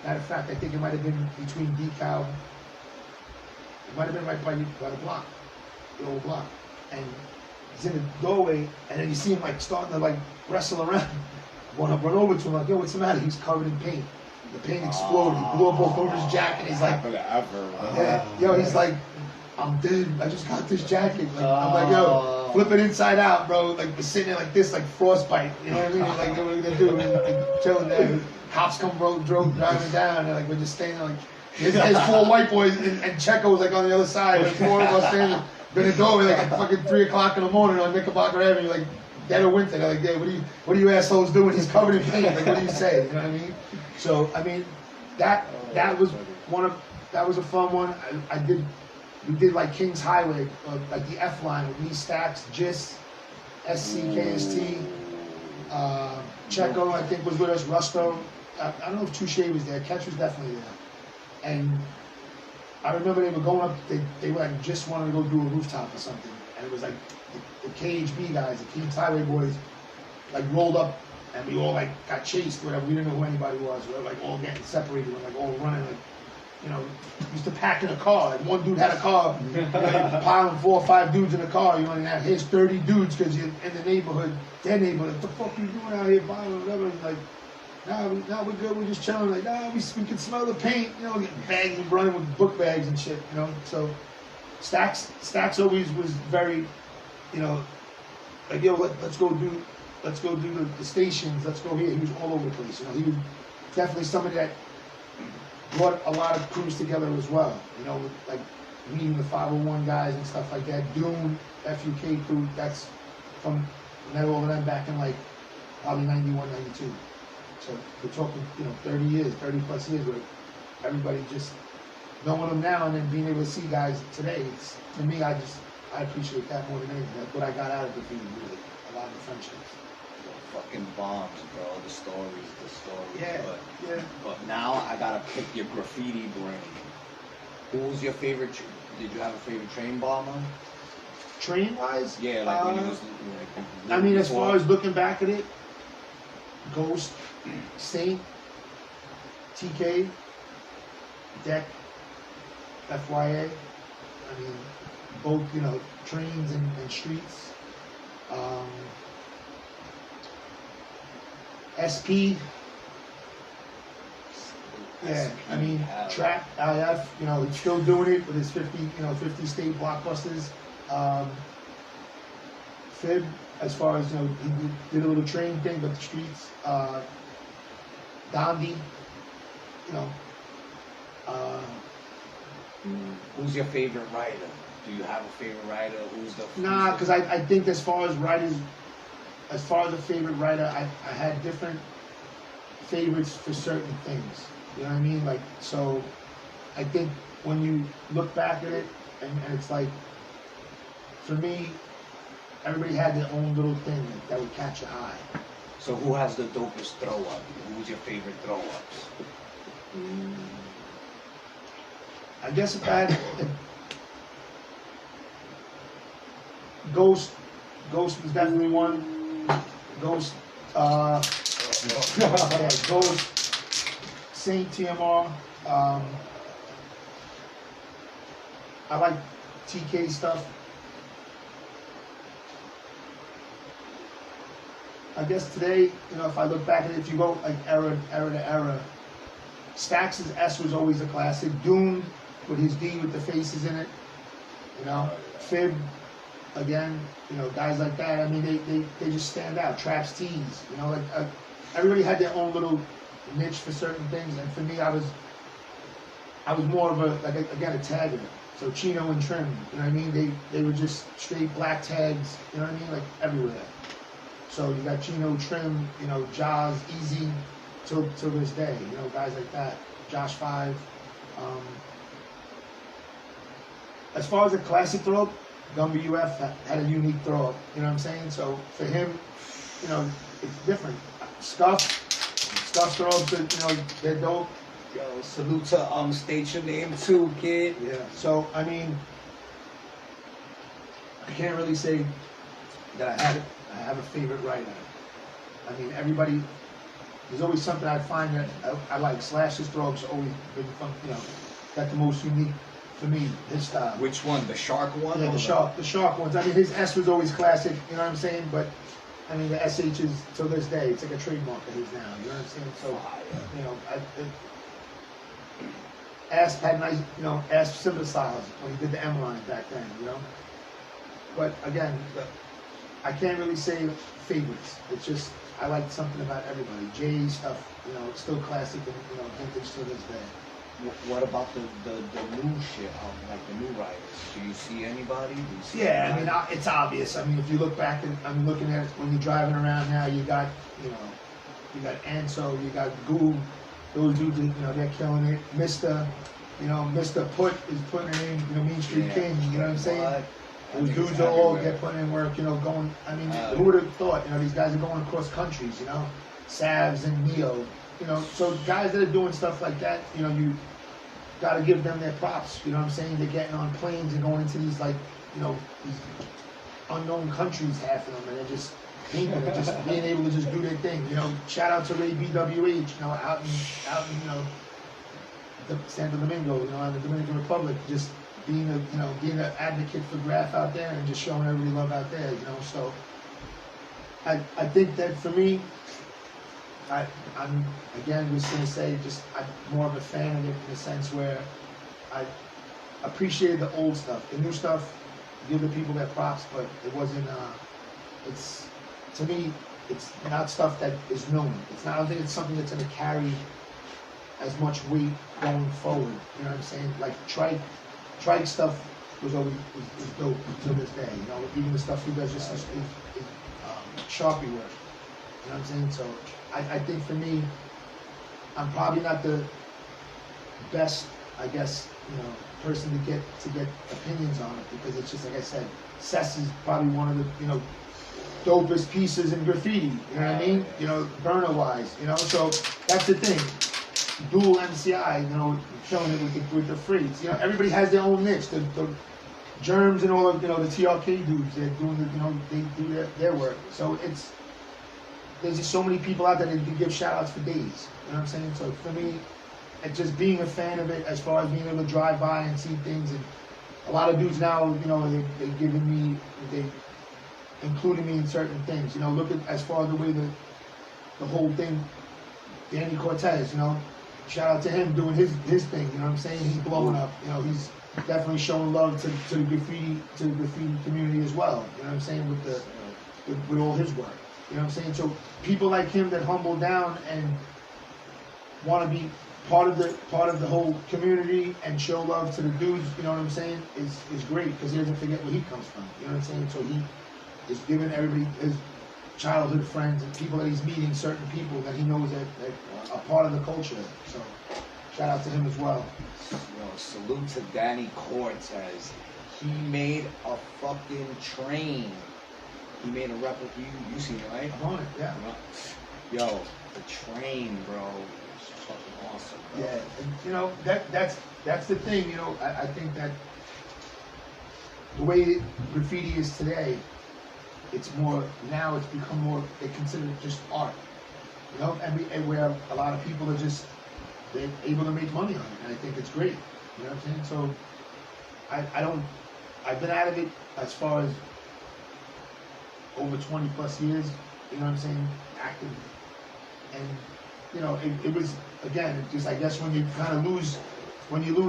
Matter of fact, I think it might have been between Decal, it might have been right by the block, the old block, and he's in the doorway, and then you see him like starting to like wrestle around. I want to run over to him, like, yo, what's the matter? He's covered in paint. The paint exploded. He blew up all over his jacket. He's like, he's like, I'm dead. I just got this jacket. Like, I'm like, yo, flip it inside out, bro. Like, we're sitting there like this, like frostbite. You know what I mean? Like, what are we gonna do? Like, chilling there. Cops come driving down, and like we're just standing like, there's four white boys, and Checo was like on the other side. Like, four of us standing. Been in the doorway like at fucking 3 o'clock in the morning on Knickerbocker Avenue, like dead of winter. They're like, yeah, what are you assholes doing? He's covered in paint. Like, what do you say? You know what I mean? So I mean, that was a fun one. We did like King's Highway, like the F line with me, Stacks, Gist, SC, KST, Checo I think was with us, Rusto. I don't know if Touche was there. Catch was definitely there, and I remember they were going up, they were like just wanted to go do a rooftop or something. And it was like the KHB guys, the King's Highway boys, like rolled up and we all like got chased, whatever. We didn't know who anybody was. We were like all getting separated. We were like all running, like, used to pack in a car. Like one dude had a car, piling 4 or 5 dudes in a car, and now here's 30 dudes because you're in the neighborhood, their neighborhood. What the fuck you doing out here piling whatever? And like, nah, we're good, we're just chilling. Like, nah, we can smell the paint, getting bags and running with book bags and shit, So Stacks always was very, like, yo, let's go do the stations, let's go here. He was all over the place, He was definitely somebody that brought a lot of crews together as well, like meeting the 501 guys and stuff like that. Dune, FUK crew, that's from, met all of them back in like probably 91, 92. So we're talking, 30 plus years where everybody just knowing them now and then being able to see guys today. To me, I appreciate that more than anything. That's what I got out of graffiti, really. A lot of the friendships. Fucking bombs, bro. The stories. Yeah, But now I gotta pick your graffiti brain. Who was your favorite? Did you have a favorite train bomber? Train-wise? Yeah, like when you was I mean, as far as looking back at it, Ghost, Saint, TK, Deck, FYA. I mean, both, trains and streets. SP. Yeah, I mean, Trap, IF, he's still doing it with his 50 state blockbusters. Fib, as far as, he did a little train thing, but the streets. Dondi, Who's your favorite writer? Do you have a favorite writer? Who's the... Nah, because I think as far as writers, as far as a favorite writer, I had different favorites for certain things. You know what I mean? Like, so I think when you look back at it, and it's like, for me, everybody had their own little thing that would catch your eye. So who has the dopest throw up? Who's your favorite throw ups? I guess if I had Ghost was definitely one. Ghost, Ghost, Saint TMR. I like TK stuff. I guess today, you know, if I look back at it, if you go like era to era, Stax' S was always a classic. Doom with his D with the faces in it, you know. Fib, again, you know, guys like that. I mean, they just stand out. Traps Tees, you know, like everybody had their own little niche for certain things, and for me, I was more of a a tagger. So Chino and Trim, you know what I mean? They were just straight black tags, you know what I mean? Like everywhere. So you got Chino, Trim, you know, Jaws, Easy, till this day, you know, guys like that. Josh 5. As far as a classic throw up, Gumby UF had a unique throw up, you know what I'm saying? So for him, you know, it's different. Scuff's throw ups, you know, they're dope. Yo, salute to state your name too, kid. Yeah. So I mean, I can't really say that I have a favorite writer. I mean, everybody. There's always something I find that I like. Slash's throw-ups always been fun, you know, got the most unique for me, his style. Which one? The shark one? Yeah, the shark ones. I mean, his S was always classic, you know what I'm saying? But I mean, the SH is till this day, it's like a trademark of his now. You know what I'm saying? So, you know, Asp had nice, you know, Asp synthesized when he did the M line back then, you know. But again, I can't really say favorites. It's just I like something about everybody. Jay stuff, you know, it's still classic and, you know, vintage to this day. What about the new shit, like the new writers? Do you see anybody? Yeah, I mean, it's obvious. I mean, if you look back, and I'm looking at it, when you're driving around now, you got, you know, you got Anso, you got Goob, those dudes, you know, they're killing it. Mr. You know, Mr. Put is putting it in, you know, Mean Street King, you know what I'm saying? Those dudes are all get putting in work, you know, going, I mean, who would have thought, you know, these guys are going across countries, you know, Savs and Neo, you know, so guys that are doing stuff like that, you know, you got to give them their props, you know what I'm saying? They're getting on planes and going into these, like, you know, these unknown countries, half of them, and they're just being able to just do their thing, you know. Shout out to Ray BWH, you know, out in, you know, the Santo Domingo, you know, in the Dominican Republic, just being an advocate for graph out there and just showing everybody love out there, you know. So I think that for me, I'm again just gonna say I'm more of a fan of it in the sense where I appreciated the old stuff. The new stuff, give the people their props, but it wasn't it's, to me, it's not stuff that is known. It's not, I don't think it's something that's gonna carry as much weight going forward. You know what I'm saying? Like Trike stuff was always is dope to this day. You know, even the stuff he does just is Sharpie work. You know what I'm saying? So I think for me, I'm probably not the best, I guess, you know, person to get opinions on it, because it's just like I said, Cess is probably one of the, you know, dopest pieces in graffiti. You know what I mean? You know, burner wise. You know, so that's the thing. Dual MCI, you know, showing it with the freaks. You know, everybody has their own niche. The Germs and all of, you know, the TRK dudes, they're doing the, you know, they do their work. So there's just so many people out there that can give shout outs for days. You know what I'm saying? So for me, it's just being a fan of it, as far as being able to drive by and see things. And a lot of dudes now, you know, they including me in certain things. You know, look at as far as the way the whole thing, Danny Cortez, you know, shout out to him doing his thing. You know what I'm saying? He's blowing up. You know, he's definitely showing love to the graffiti community as well. You know what I'm saying? With all his work. You know what I'm saying? So people like him that humble down and want to be part of the whole community and show love to the dudes, you know what I'm saying, is great because he doesn't forget where he comes from. You know what I'm saying? So he is giving everybody his childhood friends and people that he's meeting, certain people that he knows that are part of the culture. So shout out to him as well. Yo, salute to Danny Cortez. He made a fucking train. He made a replica. You seen it, right? I'm on it, yeah. Yo, the train, bro. It's fucking awesome, bro. Yeah, and you know that's the thing. You know, I think that the way graffiti is today, it's more now. It's become more. They consider it just art. You know, and where a lot of people are just they're able to make money on it, and I think it's great. You know what I'm saying? So I don't. I've been out of it as far as over 20 plus years. You know what I'm saying? Active, and you know it was again just I guess when you kind of lose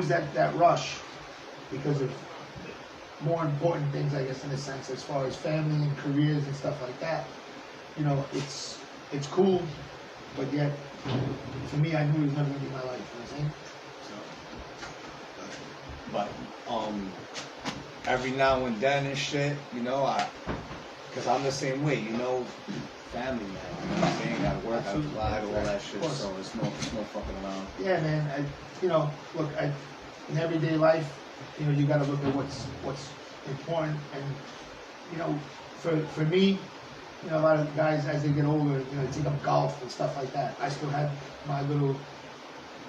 that rush because of more important things, I guess, in a sense, as far as family and careers and stuff like that. You know, it's cool, but yet for me, I knew it was never gonna be my life. You know what I'm saying? But every now and then and shit, you know, cause I'm the same way, you know, family, man. You know what I'm saying? Gotta work, gotta fly, all that shit. So it's no fucking around. Yeah, man. You know, look, in everyday life, you know, you gotta look at what's important, and you know, for me, you know, a lot of guys as they get older, you know, take up golf and stuff like that. I still have my little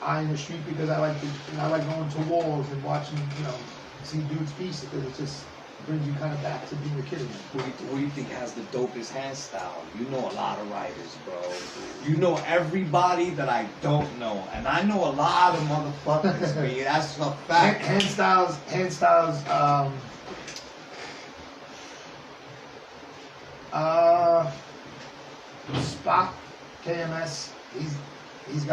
eye in the street because I like going to walls and watching, you know, see dudes' pieces because it just brings you kind of back to being a kid again. Who do you think has the dopest hand style? You know a lot of writers, bro. You know everybody that I don't know, and I know a lot of motherfuckers, man. That's a fact. Hand styles. Spock, KMS. He's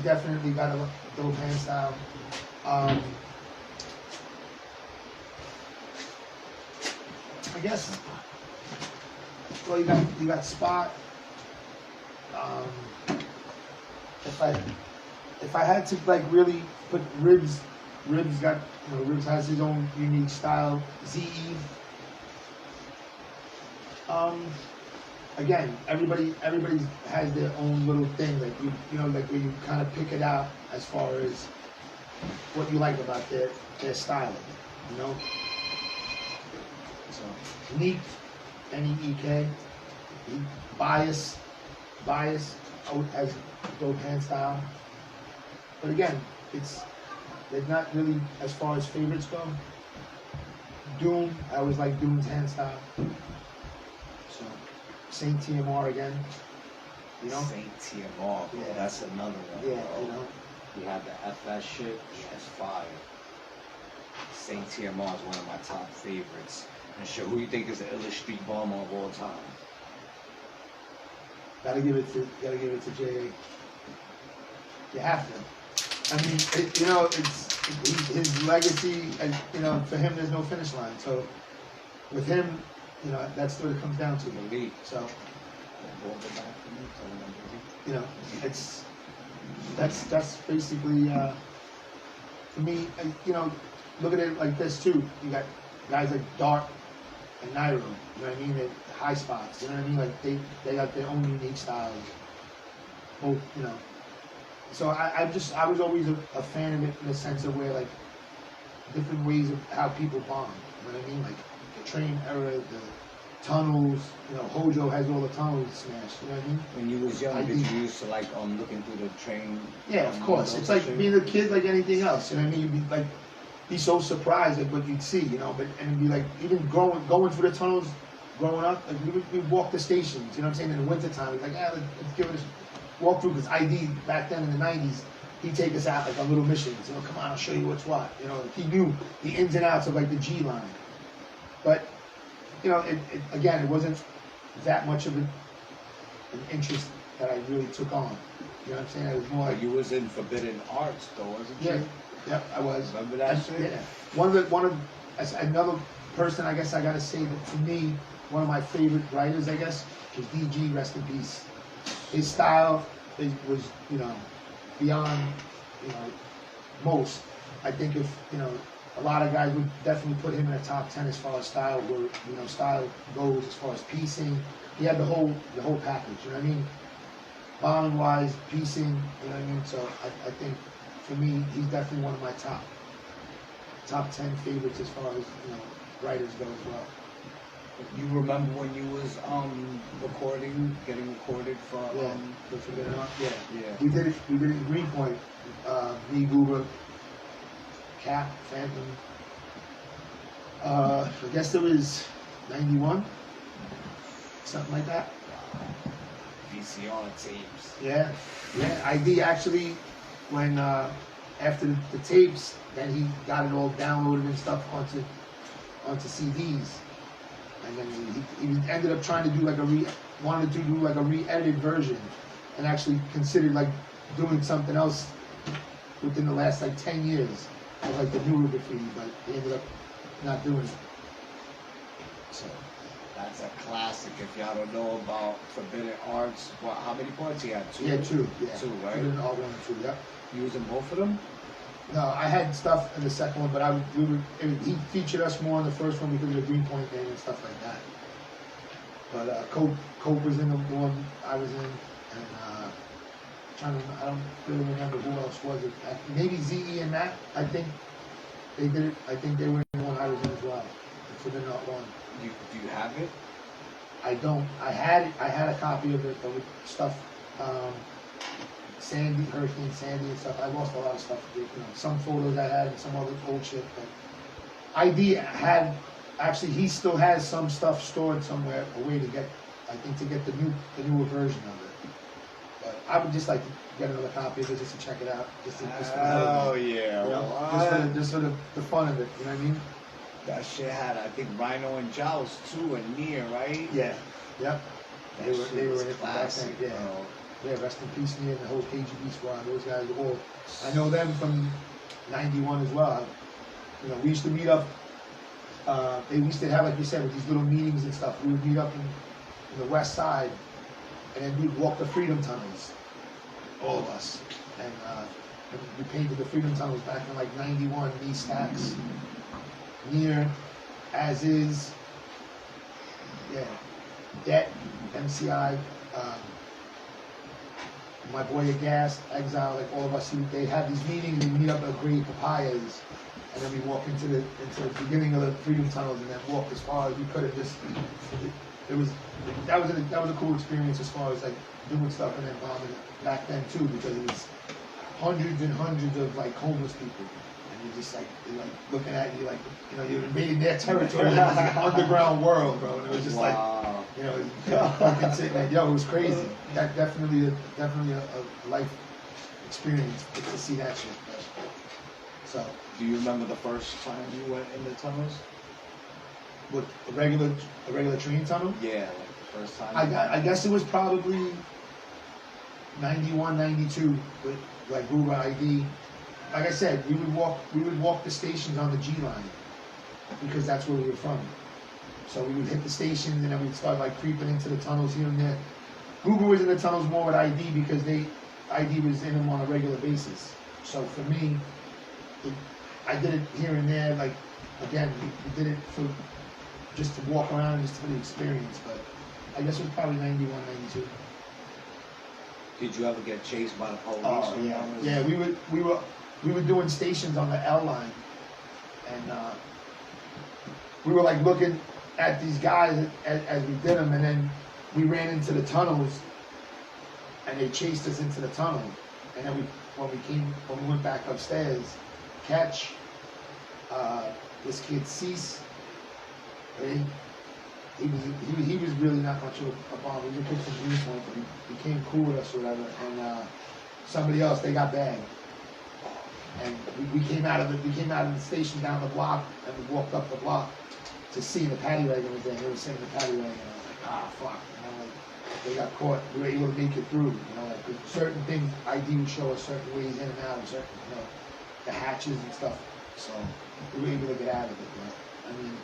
definitely got a dope hand style. I guess. Well, you got Spot. If I had to like really put Ribs got, you know, Ribs has his own unique style. ZE. Again, everybody has their own little thing that you know, like where you kind of pick it out as far as what you like about their styling, you know. So Neek, N-E-E-K, Bias has dope hand style, but again, they're not really as far as favorites go. Doom, I always like Doom's hand style. So Saint TMR again, you know. Saint TMR, bro. Yeah. That's another one. Yeah, bro. you know. You have the FS shit. That's fire. Saint TMR is one of my top favorites. And sure, who you think is the illest street bomber of all time? Gotta give it to Jay. You have to. I mean, you know, it's his legacy, and you know, for him, there's no finish line. So with him, you know, that's what it comes down to. Elite. So, you know, that's basically for me. And, you know, look at it like this too. You got guys like Dark and Nairo. You know what I mean? They're high spots. You know what I mean? Like they got their own unique styles. Both, you know. So I was always a fan of it in the sense of where like different ways of how people bomb. You know what I mean? Like the train era, the tunnels. You know, Hojo has all the tunnels smashed. You know what I mean? When you was young, did you used to like looking through the train? Yeah, of course. It's like being a kid, like anything else. You know what I mean? You'd be like, be so surprised at what you'd see. You know, but and it'd be like even going through the tunnels, growing up, like we'd walk the stations. You know what I'm saying? In the wintertime, we'd be like, let's give it a walk through, because ID back then in the 90s, he'd take us out like on little missions. You know, come on, I'll show you what's what. You know, he knew the ins and outs of like the G line. But, you know, again, it wasn't that much of an interest that I really took on. You know what I'm saying? It was more like, you was in Forbidden Arts though, wasn't you? yeah, yep, I was. Remember that shit? Yeah. Another person, I guess I gotta say that for me, one of my favorite writers, I guess, was DG, rest in peace. His style was, you know, beyond, you know, most. I think if, you know, a lot of guys would definitely put him in the top 10 as far as style, where, you know, style goes, as far as piecing. He had the whole package, you know what I mean? Bombing wise, piecing, you know what I mean? So I think for me, he's definitely one of my top 10 favorites as far as, you know, writers go as well. You remember when you was getting recorded for Forbidden Art? Yeah. Yeah. We did it in Greenpoint. Me, Goober, Cap, Phantom. I guess it was 91, something like that. VCR tapes. Yeah. ID actually, when after the tapes, then he got it all downloaded and stuff onto CDs, and then he ended up trying to do like wanted to do like a re-edited version, and actually considered like doing something else within the last like 10 years of like the newer graffiti, but he ended up not doing it. So That's a classic. If y'all don't know about Forbidden Arts, how many parts he had? Two? yeah, two, yeah. Two, right? Forbidden Art 1 and 2, yep. You using both of them? No, I had stuff in the second one, but he featured us more in the first one because of the Greenpoint thing and stuff like that. But Cope was in the one I was in, and I don't really remember who else was it. Maybe ZE and Matt. I think they did it. I think they were in the one I was in as well. So they're not one. Do you have it? I don't. I had a copy of it, but with stuff. Sandy, Hurricane Sandy and stuff. I lost a lot of stuff. You know, some photos I had and some other old shit. But ID had, actually, he still has some stuff stored somewhere, a way to get, I think, to get the newer version of it. But I would just like to get another copy of it just to check it out. Just for yeah. you know, just for the fun of it. You know what I mean? That shit had, I think, Rhino and Jaws too, and Near, right? Yeah. Yep. They were in it back then. Yeah. Bro. Yeah, rest in peace, me and the whole KGB squad. Those guys are all. I know them from '91 as well. You know, we used to meet up. They used to have, like you said, with these little meetings and stuff. We would meet up in the West Side, and then we'd walk the Freedom Tunnels, all of us. And we painted the Freedom Tunnels back in like '91. Me, Stacks, Near, As Is, yeah, Det, MCI. My boy Aghast, Exile, like all of us, they have these meetings, we meet up at Great Papayas, and then we walk into the beginning of the Freedom Tunnels, and then walk as far as we could. And just, that was a cool experience as far as like doing stuff and then bombing back then too, because it was hundreds and hundreds of like homeless people, and you're just like looking at you like, you know, you're invading their territory. It was like an underground world, bro, and it was just like. You know, fucking sitting like, yo, it was crazy. That definitely a life experience to see that shit. So. Do you remember the first time you went in the tunnels? With a regular train tunnel? Yeah, like the first time. I guess it was probably 91, 92 with like Google ID. Like I said, we would walk the stations on the G line because that's where we were from. So we would hit the stations and then we'd start like creeping into the tunnels here and there. Google was in the tunnels more with ID because ID was in them on a regular basis. So for me, I did it here and there. Like again, we did it for just to walk around, just for the experience. But I guess it was probably 91, 92. Did you ever get chased by the police? Oh yeah, yeah. We were doing stations on the L line, and we were like looking at these guys as we did them, and then we ran into the tunnels, and they chased us into the tunnel. And then when we went back upstairs, catch this kid Cease. He was really not much of a bomb. He was a kid from Greenpoint, but he became cool with us or whatever. And somebody else, they got bagged. And we came out of the station down the block, and we walked up the block to see the paddy wagon was there. They were sitting in the paddy wagon, and I was like, ah, fuck. You know, like, they got caught. We were able to make it through. You know, like with certain things, ID would show us certain ways in and out, and certain, you know, the hatches and stuff. So we were able to get out of it. But I mean,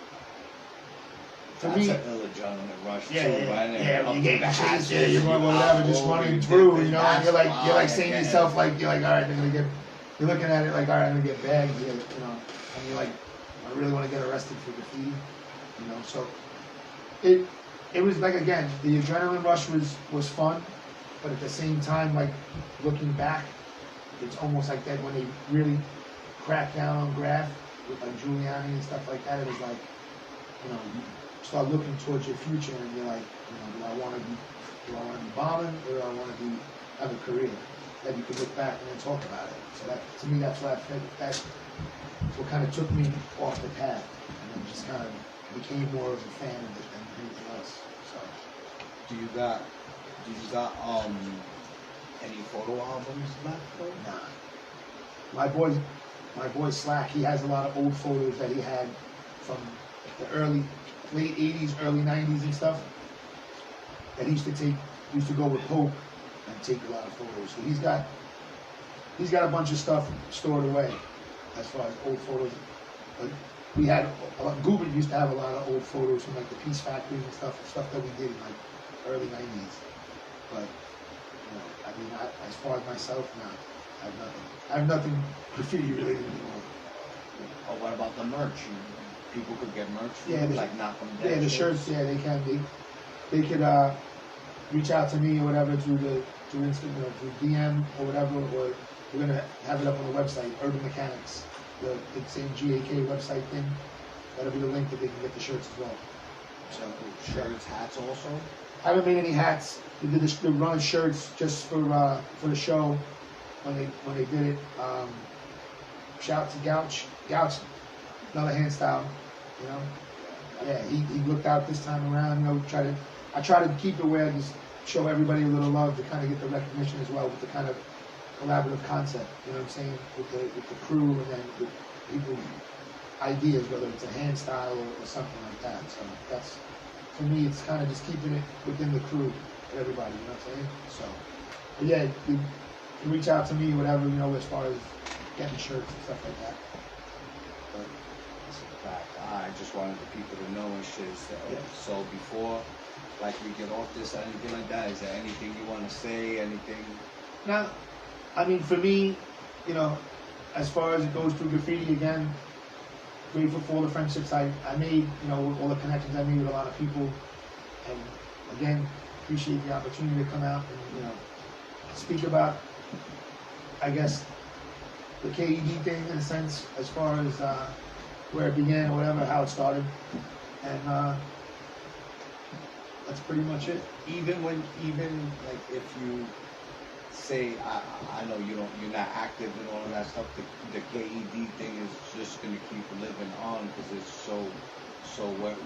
for That's me, an ill adrenaline rush yeah, too, yeah, right? yeah, Up you're to getting the chased, hatches, yeah, you're going whatever, just running through, you know, and you're like saying to yourself, like, you're like, all right, they're gonna get, you're looking at it like, all right, I'm gonna get bagged here, you know, and you're like, I really want to get arrested for graffiti, you know, so it was like, again, the adrenaline rush was fun, but at the same time, like, looking back, it's almost like that when they really cracked down on graph with like Giuliani and stuff like that, it was like, you know, you start looking towards your future and you're like, you know, do I want to be bombing or do I want to have a career that you could look back and then talk about it? So that, to me, that's what that's what kind of took me off the path and then just kind of became more of a fan of it than anything else. So, Do you got any photo albums left though? nah. My boy Slack, he has a lot of old photos that he had from the late 80s, early 90s and stuff. That he used to go with Pope and take a lot of photos. So he's got a bunch of stuff stored away as far as old photos. But we had Goober used to have a lot of old photos from like the Peace Factories and stuff that we did in like early 90s. But you know, I mean, as far as myself, no, I have nothing. I have nothing graffiti related anymore. Or what about the merch? People could get merch from Yeah, you, like Knock 'em Dead. Yeah, the shirts. Yeah, they can. They could reach out to me or whatever through Instagram or through DM or whatever. Or we're gonna have it up on the website, Urban Mechanics, the same GAK website thing. That'll be the link that they can get the shirts as well. So Shirts, hats also? I haven't made any hats. We did the run of shirts just for the show when they did it. Shout out to Gouch, another hand style, you know. Yeah, he looked out this time around. You know, I try to keep it where I just show everybody a little love to kind of get the recognition as well with the kind of collaborative concept. You know what I'm saying? With the crew and then with people ideas, whether it's a hand style or something like that. So that's, for me, it's kind of just keeping it within the crew, with everybody, you know what I'm saying? So, but yeah, you can reach out to me, whatever, you know, as far as getting shirts and stuff like that. But, That's a fact. I just wanted the people to know and shit. So, Yeah. so before, like, we get off this, anything like that, is there anything you want to say, anything? now, I mean, for me, you know, as far as it goes through graffiti, again, grateful for all the friendships I made, you know, all the connections I made with a lot of people. And again, appreciate the opportunity to come out and, you know, speak about, I guess, the KED thing in a sense, as far as where it began or whatever, how it started. And that's pretty much it. Even like if you say, I know you're not active and all of that stuff, the KED thing is just gonna keep living on because it's so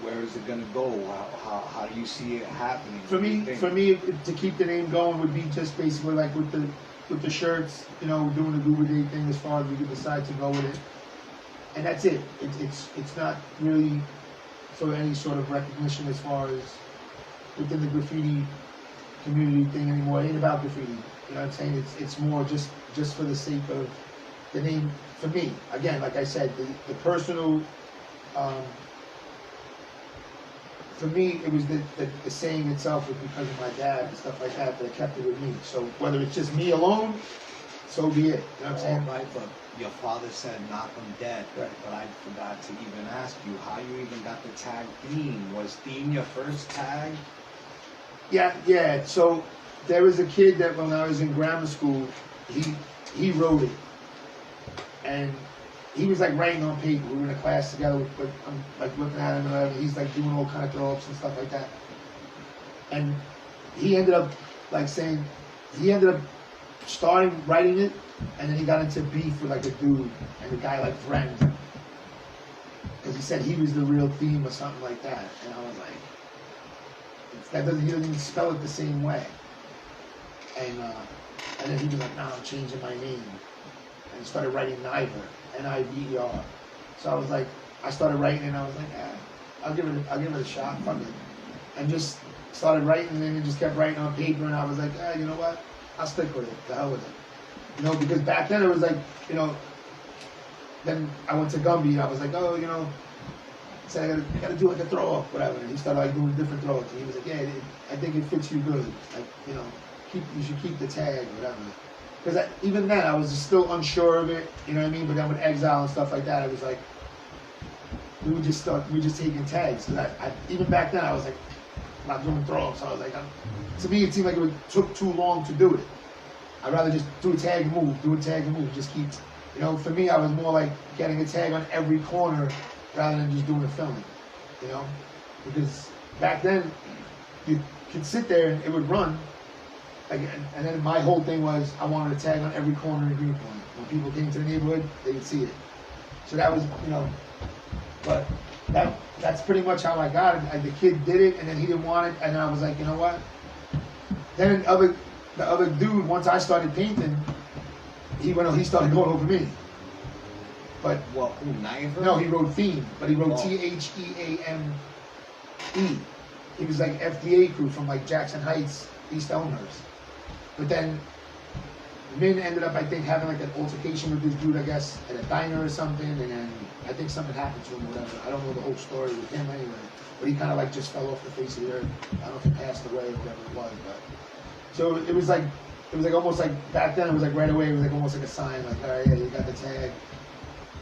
where is it gonna go? How do you see it happening? For me, to keep the name going would be just basically like with the shirts, you know, doing the Goober Day thing as far as we could decide to go with it. And that's it. It's not really for any sort of recognition as far as within the graffiti community thing anymore. It ain't about graffiti. You know what I'm saying? It's more just for the sake of the name. For me, again, like I said, the personal. For me, it was the saying itself was because of my dad and stuff like that I kept it with me. So whether it's just me alone, so be it. You know what I'm saying? Right, but your father said Knock 'em Dead. Right. But I forgot to even ask you how you even got the tag Theme. Was Theme your first tag? Yeah. So there was a kid that when I was in grammar school, he wrote it, and he was like writing on paper. We were in a class together, but I'm like looking at him and whatever. He's like doing all kind of throw-ups and stuff like that. And he ended up like saying, he ended up starting writing it, and then he got into beef with like a dude, and the guy like friend, because he said he was the real Theme or something like that. And I was like, he doesn't even spell it the same way. And then he was like, nah, I'm changing my name. And he started writing Niver, Niver. So I was like, I started writing and I was like, I'll give it a shot, fuck it. And just started writing and then it just kept writing on paper and I was like, you know what? I'll stick with it. The hell with it. You know, because back then it was like, you know, then I went to Gumby and I was like, oh, you know, said, I gotta do like a throw up, whatever. And he started like doing different throw ups. And he was like, yeah, I think it fits you good. Like, you know, you should keep the tag, whatever. Because even then, I was still unsure of it, you know what I mean? But then with Exile and stuff like that, I was like, we were just taking tags. Because even back then, I was like, not doing throw ups. So I was like, to me, it seemed like it took too long to do it. I'd rather just do a tag and move, just keep, you know, for me, I was more like getting a tag on every corner rather than just doing a filming, you know? Because back then, you could sit there and it would run, like, and then my whole thing was I wanted a tag on every corner in Greenpoint. When people came to the neighborhood, they would see it. So that was, you know, but that's pretty much how I got it. The kid did it, and then he didn't want it, and I was like, you know what? Then the other dude, once I started painting, he started going over me. But Well, who, Knifer? no, he wrote theme, but he wrote Oh. THEAME. He was like FDA crew from like Jackson Heights, East Elmhurst. But then Min ended up, I think, having like an altercation with this dude, I guess, at a diner or something, and then I think something happened to him or whatever. I don't know the whole story with him anyway. But he kind of like just fell off the face of the earth. I don't know if he passed away or whatever it was, but so it was like almost like back then it was like right away it was like almost like a sign like, all right, yeah, you got the tag.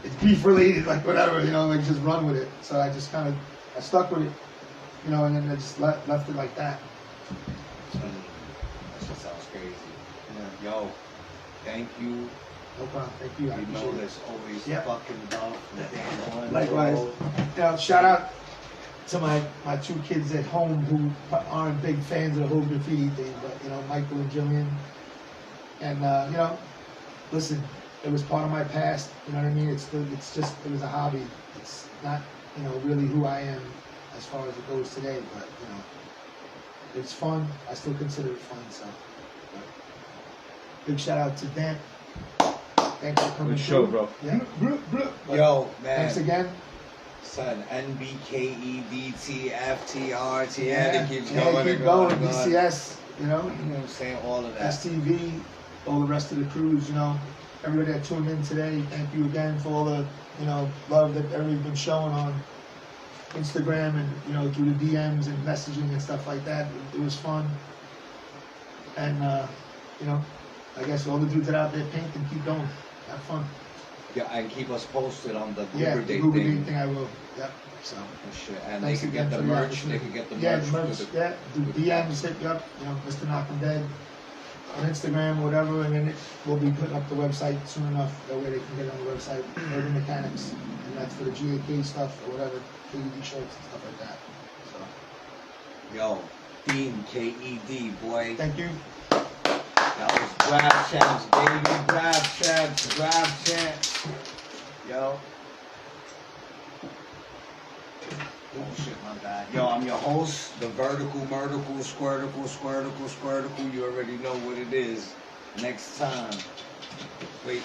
It's beef related, like whatever, you know, like just run with it. So I just kind of I stuck with it, you know, and then I just left it like that. That shit sounds crazy. Yeah. Yo, thank you. No problem. Thank you. I You know appreciate it. there's always Yeah. fucking love from day one. Likewise. bro. You know, shout out to my two kids at home who aren't big fans of the whole graffiti thing, but you know, Michael and Jillian. And you know, listen, it was part of my past. You know what I mean? It was a hobby. It's not, you know, really who I am as far as it goes today. But you know, it's fun. I still consider it fun. So, but big shout out to Dan. Thanks for coming Good show, through. bro. Yeah. Yo, man. Thanks again. Son, NBKEDTFTR, Yeah, it keeps yeah, going keep and going. going. BCS, you know, You know what I'm saying? All of that. STV, all the rest of the crews, you know, everybody that tuned in today. Thank you again for all the, you know, love that everybody's been showing on Instagram and, you know, through the DMs and messaging and stuff like that. It was fun. And, you know, I guess all the dudes that are out there paint and keep going. Have fun. Yeah, and keep us posted on the Yeah, Goober the Day Google thing. Day thing I will. Yep. So. And shit. And Thanks they can again get the for the merch. They opportunity. can get the Yeah, merch. the merch. with Yeah, do with the DMs, hit me up, you know, Mr. Knock 'em Dead on Instagram, whatever, and then we'll be putting up the website soon enough. That way they can get it on the website. Urban Mechanics, and that's for the GAK stuff or whatever, KED shirts and stuff like that. So, Yo, Theme KED, boy. thank you. That was Grab Champs, baby. Grab Champs, Grab Champs. Yo. Oh shit, my bad. Yo, I'm your host, the Vertical, Murtical, Squirtical. You already know what it is. Next time. Wait.